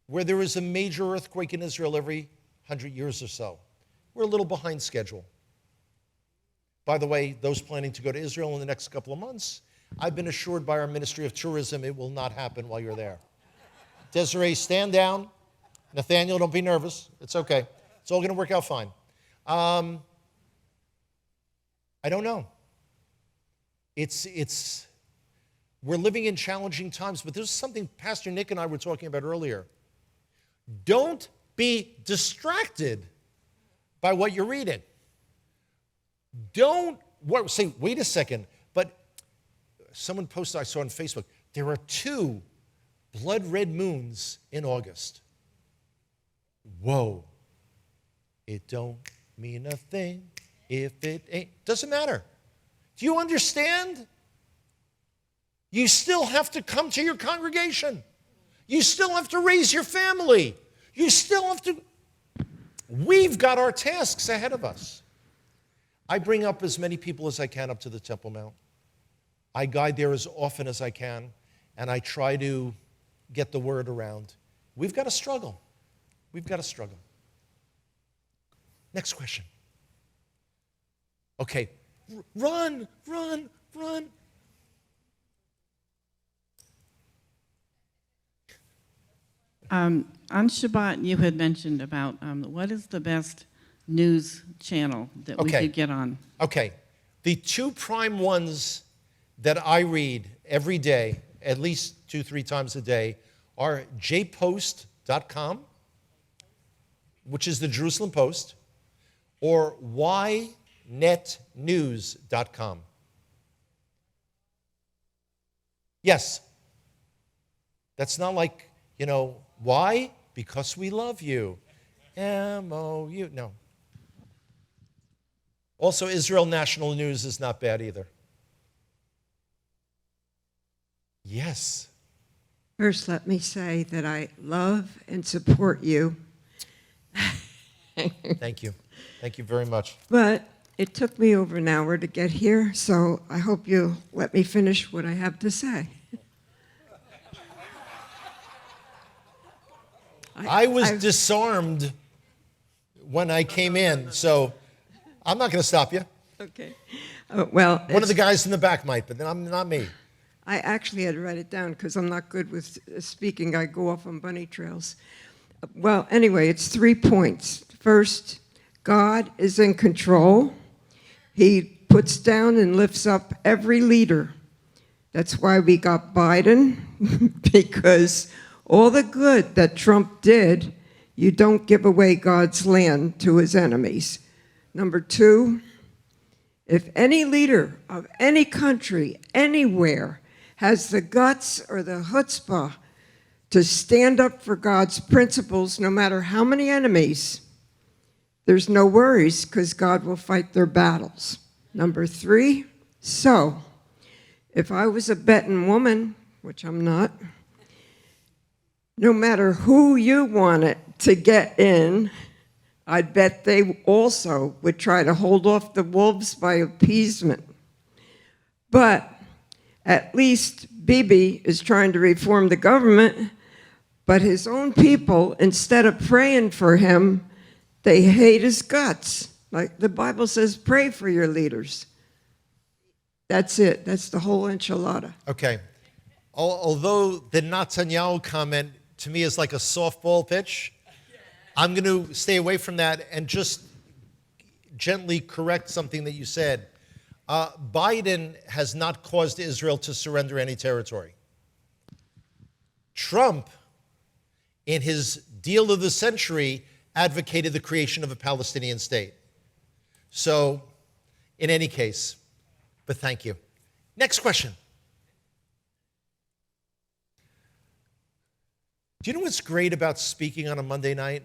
where there is a major earthquake in Israel every 100 years or so. We're a little behind schedule. By the way, those planning to go to Israel in the next couple of months, I've been assured by our Ministry of Tourism it will not happen while you're there. Desiree, stand down. Nathaniel, don't be nervous. It's okay. It's all going to work out fine. I don't know. We're living in challenging times, but there's something Pastor Nick and I were talking about earlier. Don't be distracted by what you're reading. Don't say, wait a second, but someone posted, I saw on Facebook, there are 2 blood red moons in August. Whoa. It don't mean a thing if it ain't. Doesn't matter. Do you understand? You still have to come to your congregation. You still have to raise your family. You still have to. We've got our tasks ahead of us. I bring up as many people as I can up to the Temple Mount. I guide there as often as I can, and I try to get the word around. We've got to struggle. We've got to struggle. Next question. Okay, run. On Shabbat, you had mentioned about what is the best news channel that we Okay. could get on? Okay. The two prime ones that I read every day, at least 2-3 times a day, are jpost.com, which is the Jerusalem Post, or ynetnews.com. Yes. That's not like, why? Because we love you. M-O-U. No. Also, Israel National News is not bad either. Yes. First, let me say that I love and support you. Thank you. Thank you very much. But it took me over an hour to get here, so I hope you'll let me finish what I have to say. I was disarmed when I came in, so I'm not going to stop you. Okay. Well, One of the guys in the back might, but then I'm not me. I actually had to write it down because I'm not good with speaking. I go off on bunny trails. Well, anyway, it's 3 points. First, God is in control. He puts down and lifts up every leader. That's why we got Biden, because all the good that Trump did, you don't give away God's land to his enemies. Number 2, if any leader of any country, anywhere, has the guts or the chutzpah to stand up for God's principles, no matter how many enemies, there's no worries because God will fight their battles. Number 3, so if I was a betting woman, which I'm not, no matter who you wanted to get in, I bet they also would try to hold off the wolves by appeasement. But at least Bibi is trying to reform the government, but his own people, instead of praying for him, they hate his guts. Like the Bible says, pray for your leaders. That's it. That's the whole enchilada. Okay. Although the Netanyahu comment to me is like a softball pitch, I'm going to stay away from that and just gently correct something that you said. Biden has not caused Israel to surrender any territory. Trump, in his deal of the century, advocated the creation of a Palestinian state. So, in any case, but thank you. Next question. Do you know what's great about speaking on a Monday night?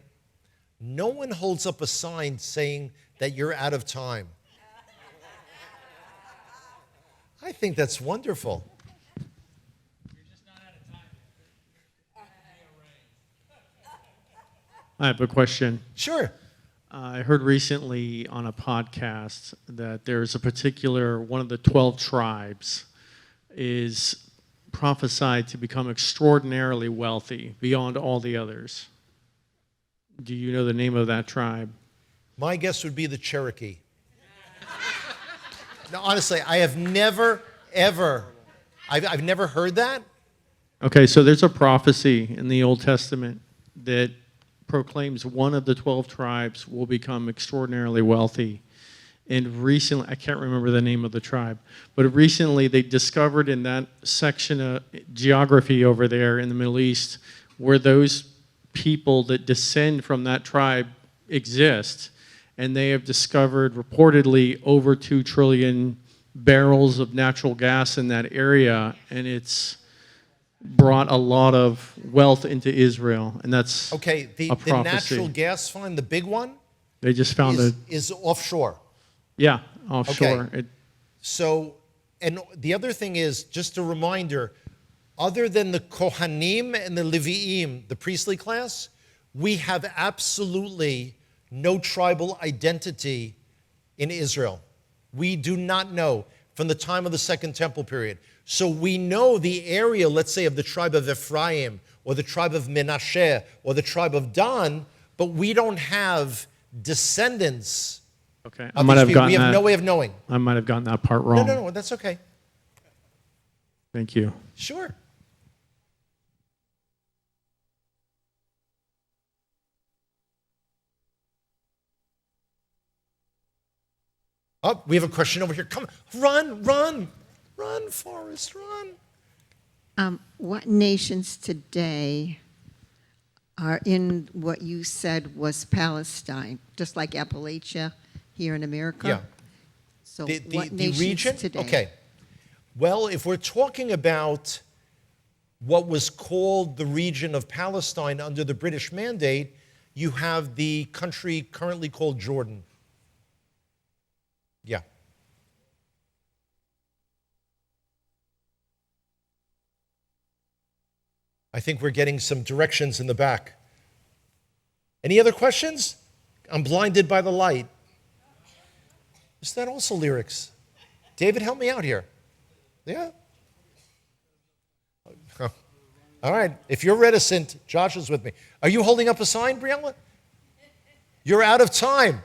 No one holds up a sign saying that you're out of time. I think that's wonderful. I have a question. Sure. I heard recently on a podcast that there's a particular one of the 12 tribes is prophesied to become extraordinarily wealthy beyond all the others. Do you know the name of that tribe? My guess would be the Cherokee. No, honestly, I have never, ever, I've never heard that. Okay, so there's a prophecy in the Old Testament that proclaims one of the 12 tribes will become extraordinarily wealthy. And recently, I can't remember the name of the tribe, but recently they discovered in that section of geography over there in the Middle East where those people that descend from that tribe exist. And they have discovered reportedly over 2 trillion barrels of natural gas in that area. And it's brought a lot of wealth into Israel. And that's Okay, the a prophecy. natural gas find, the big one, They just found is offshore. Yeah, offshore. Okay. So, and the other thing is, just a reminder, other than the Kohanim and the Leviim, the priestly class, we have absolutely no tribal identity in Israel. We do not know from the time of the Second Temple period. So we know the area, let's say, of the tribe of Ephraim, or the tribe of Menashe, or the tribe of Dan, but we don't have descendants. Okay, of these people. We have no way of knowing. I might have gotten that part wrong. No, that's okay. Thank you. Sure. Oh, we have a question over here. Come, run, run, run, Forrest, run. What nations today are in what you said was Palestine, just like Appalachia here in America? Yeah. So The what nations region? today? Okay. Well, if we're talking about what was called the region of Palestine under the British Mandate, you have the country currently called Jordan. Yeah. I think we're getting some directions in the back. Any other questions? I'm blinded by the light. Is that also lyrics? David, help me out here. Yeah? All right. If you're reticent, Josh is with me. Are you holding up a sign, Briella? You're out of time.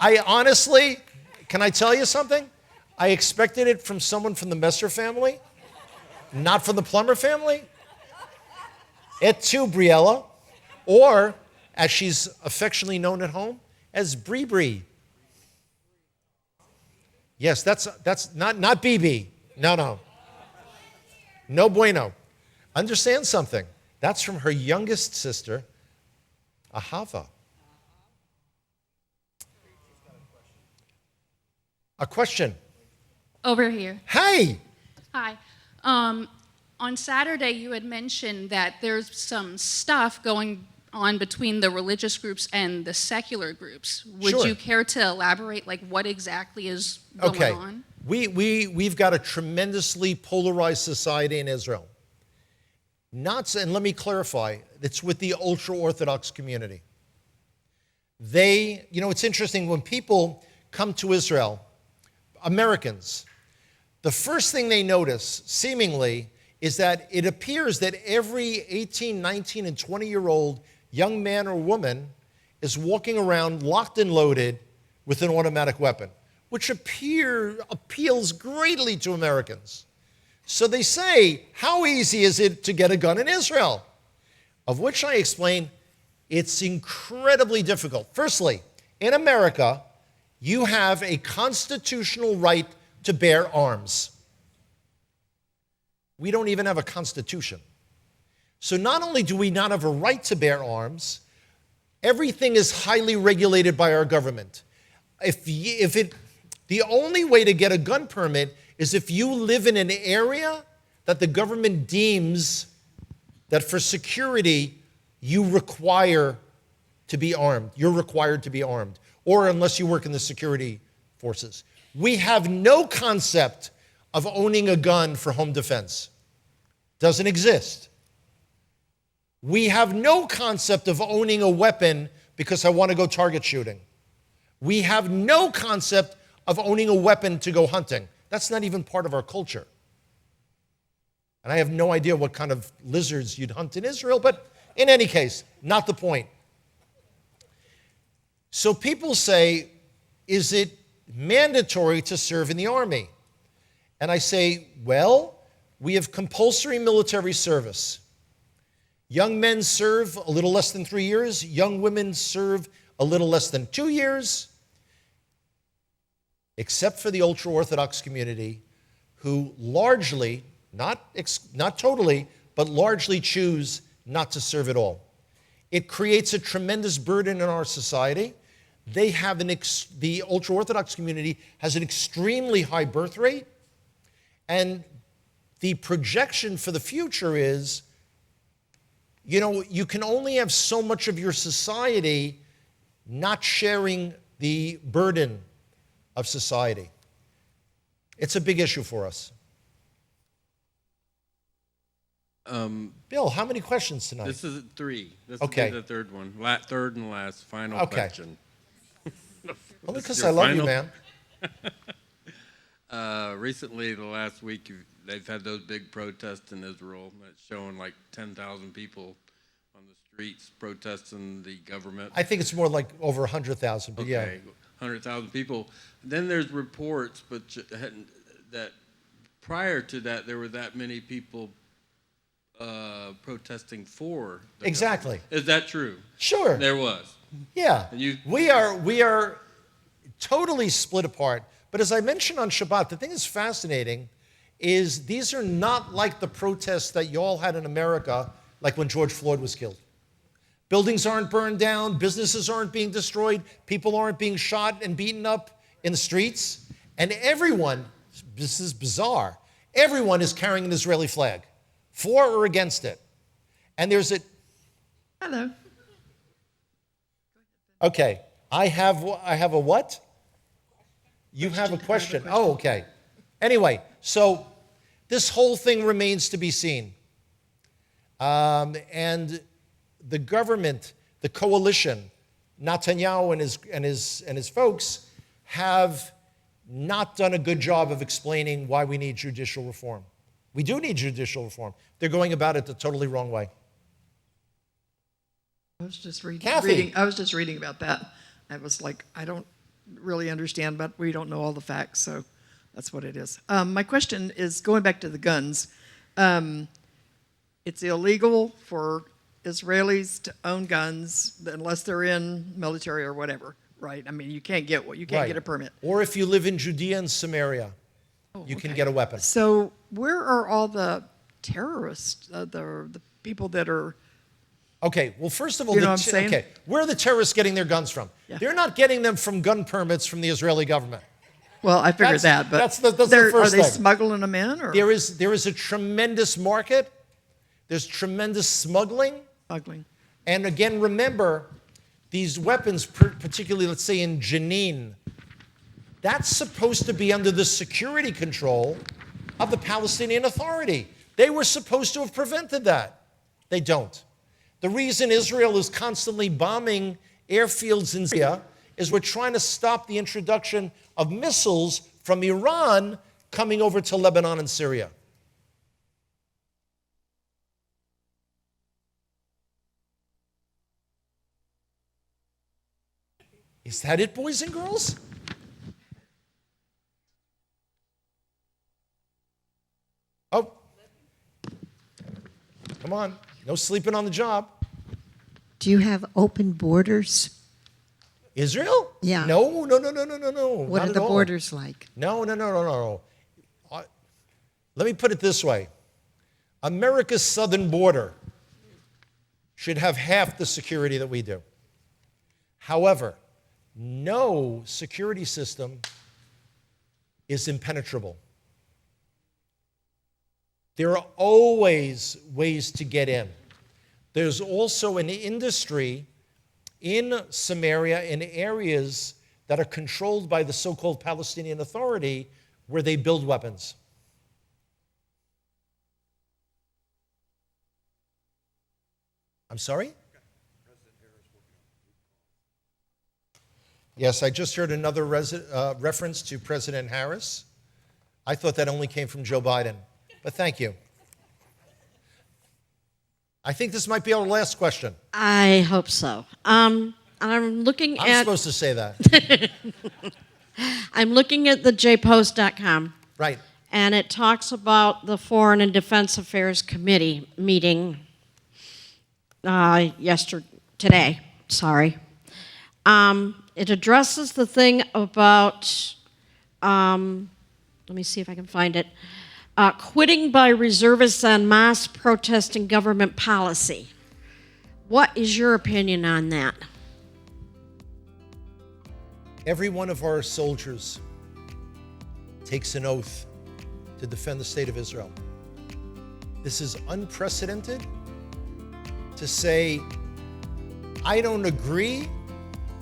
I honestly, can I tell you something? I expected it from someone from the Messer family, not from the Plummer family. Et tu, Briella, or as she's affectionately known at home, as Bree Bree. Yes, that's not BB. No. No bueno. Understand something. That's from her youngest sister, Ahava. A question. Over here. Hey! Hi. On Saturday, you had mentioned that there's some stuff going on between the religious groups and the secular groups. Would Sure. you care to elaborate, like what exactly is going Okay. on? We've got a tremendously polarized society in Israel. And let me clarify, it's with the ultra-Orthodox community. It's interesting, when people come to Israel, Americans, the first thing they notice, seemingly, is that it appears that every 18, 19, and 20-year-old young man or woman is walking around locked and loaded with an automatic weapon, which appeals greatly to Americans. So they say, how easy is it to get a gun in Israel? Of which I explain, it's incredibly difficult. Firstly, in America, you have a constitutional right to bear arms. We don't even have a constitution. So not only do we not have a right to bear arms, everything is highly regulated by our government. The only way to get a gun permit is if you live in an area that the government deems that for security you require to be armed. You're required to be armed, or unless you work in the security forces. We have no concept of owning a gun for home defense. Doesn't exist. We have no concept of owning a weapon because I want to go target shooting. We have no concept of owning a weapon to go hunting. That's not even part of our culture. And I have no idea what kind of lizards you'd hunt in Israel, but in any case, not the point. So people say, is it mandatory to serve in the army? And I say, well, we have compulsory military service. Young men serve a little less than 3 years. Young women serve a little less than 2 years, except for the ultra-Orthodox community, who largely, not totally, but largely choose not to serve at all. It creates a tremendous burden in our society. They have the ultra-Orthodox community has an extremely high birth rate, and the projection for the future is, you can only have so much of your society not sharing the burden of society. It's a big issue for us. Bill, how many questions tonight? This is 3. This Okay. will be the third one. Third and last, final Okay. question. Only This because is I your love you, final? man. Recently, the last week, they've had those big protests in Israel. It's showing like 10,000 people on the streets protesting the government. I think it's more like over 100,000, but yeah. Okay, 100,000 people. Then there's reports, that prior to that, there were that many people protesting for the Exactly. government. Is that true? Sure. There was. Yeah, You- we are totally split apart. But as I mentioned on Shabbat, the thing that's fascinating is these are not like the protests that y'all had in America, like when George Floyd was killed. Buildings aren't burned down, businesses aren't being destroyed, people aren't being shot and beaten up in the streets, and everyone, this is bizarre, everyone is carrying an Israeli flag, for or against it. And there's a, Hello. okay, I have a what? You have a question. Oh, okay. Anyway, so this whole thing remains to be seen. And the government, the coalition, Netanyahu and his folks have not done a good job of explaining why we need judicial reform. We do need judicial reform. They're going about it the totally wrong way. I was just Kathy. I was just reading about that. I was like, I don't really understand, but we don't know all the facts, so that's what it is. My question is going back to the guns. It's illegal for Israelis to own guns unless they're in military or whatever, right? I mean, you can't get a permit. Or if you live in Judea and Samaria, you can get a weapon. So where are all the terrorists, the people that are? Okay, well, first of all, You know what I'm saying? okay, where are the terrorists getting their guns from? Yeah. They're not getting them from gun permits from the Israeli government. Well, I figured That's- that, but that's the are first they thing. smuggling them in or There is a tremendous market. There's tremendous smuggling. smuggling? And again, remember, these weapons, particularly, let's say, in Jenin, that's supposed to be under the security control of the Palestinian Authority. They were supposed to have prevented that. They don't. The reason Israel is constantly bombing airfields in Syria is we're trying to stop the introduction of missiles from Iran coming over to Lebanon and Syria. Is that it, boys and girls? Oh. Come on. No sleeping on the job. Do you have open borders? Israel? Yeah. No. What Not are at the all. borders like? No. Let me put it this way. America's southern border should have half the security that we do. However, no security system is impenetrable. There are always ways to get in. There's also an industry in Samaria, in areas that are controlled by the so-called Palestinian Authority, where they build weapons. I'm sorry? Yes, I just heard another reference to President Harris. I thought that only came from Joe Biden, but thank you. I think this might be our last question. I hope so. I'm looking I'm at supposed to say that. I'm looking at the jpost.com, Right. and it talks about the Foreign and Defense Affairs Committee meeting today. Sorry. It addresses the thing about, let me see if I can find it, quitting by reservists on mass protesting government policy. What is your opinion on that? Every one of our soldiers takes an oath to defend the state of Israel. This is unprecedented to say, I don't agree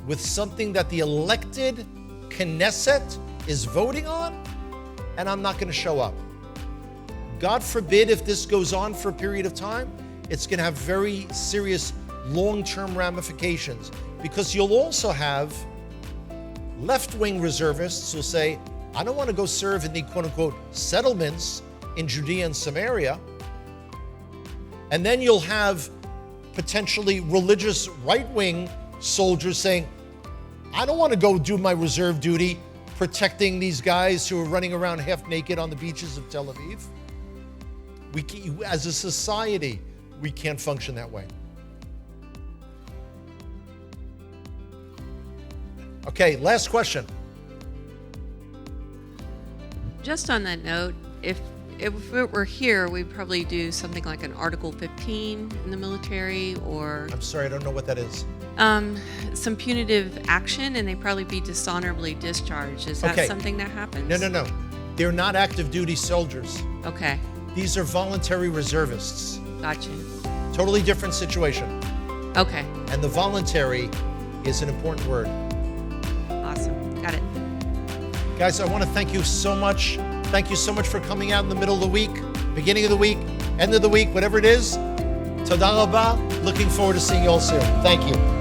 with something that the elected Knesset is voting on, and I'm not going to show up. God forbid if this goes on for a period of time, it's going to have very serious long-term ramifications, because you'll also have left-wing reservists who'll say, I don't want to go serve in the quote-unquote settlements in Judea and Samaria. And then you'll have potentially religious right-wing soldiers saying, I don't want to go do my reserve duty protecting these guys who are running around half naked on the beaches of Tel Aviv. As a society, we can't function that way. Okay, last question. Just on that note, if it were here, we'd probably do something like an Article 15 in the military, or I'm sorry, I don't know what that is. some punitive action, and they'd probably be dishonorably discharged. Is that Okay. something that happens? No. They're not active duty soldiers. Okay, These are voluntary reservists. gotcha. Totally different situation. Okay, And the voluntary is an important word. awesome. Got it. Guys, I want to thank you so much. Thank you so much for coming out in the middle of the week, beginning of the week, end of the week, whatever it is. Toda rabah. Looking forward to seeing you all soon. Thank you.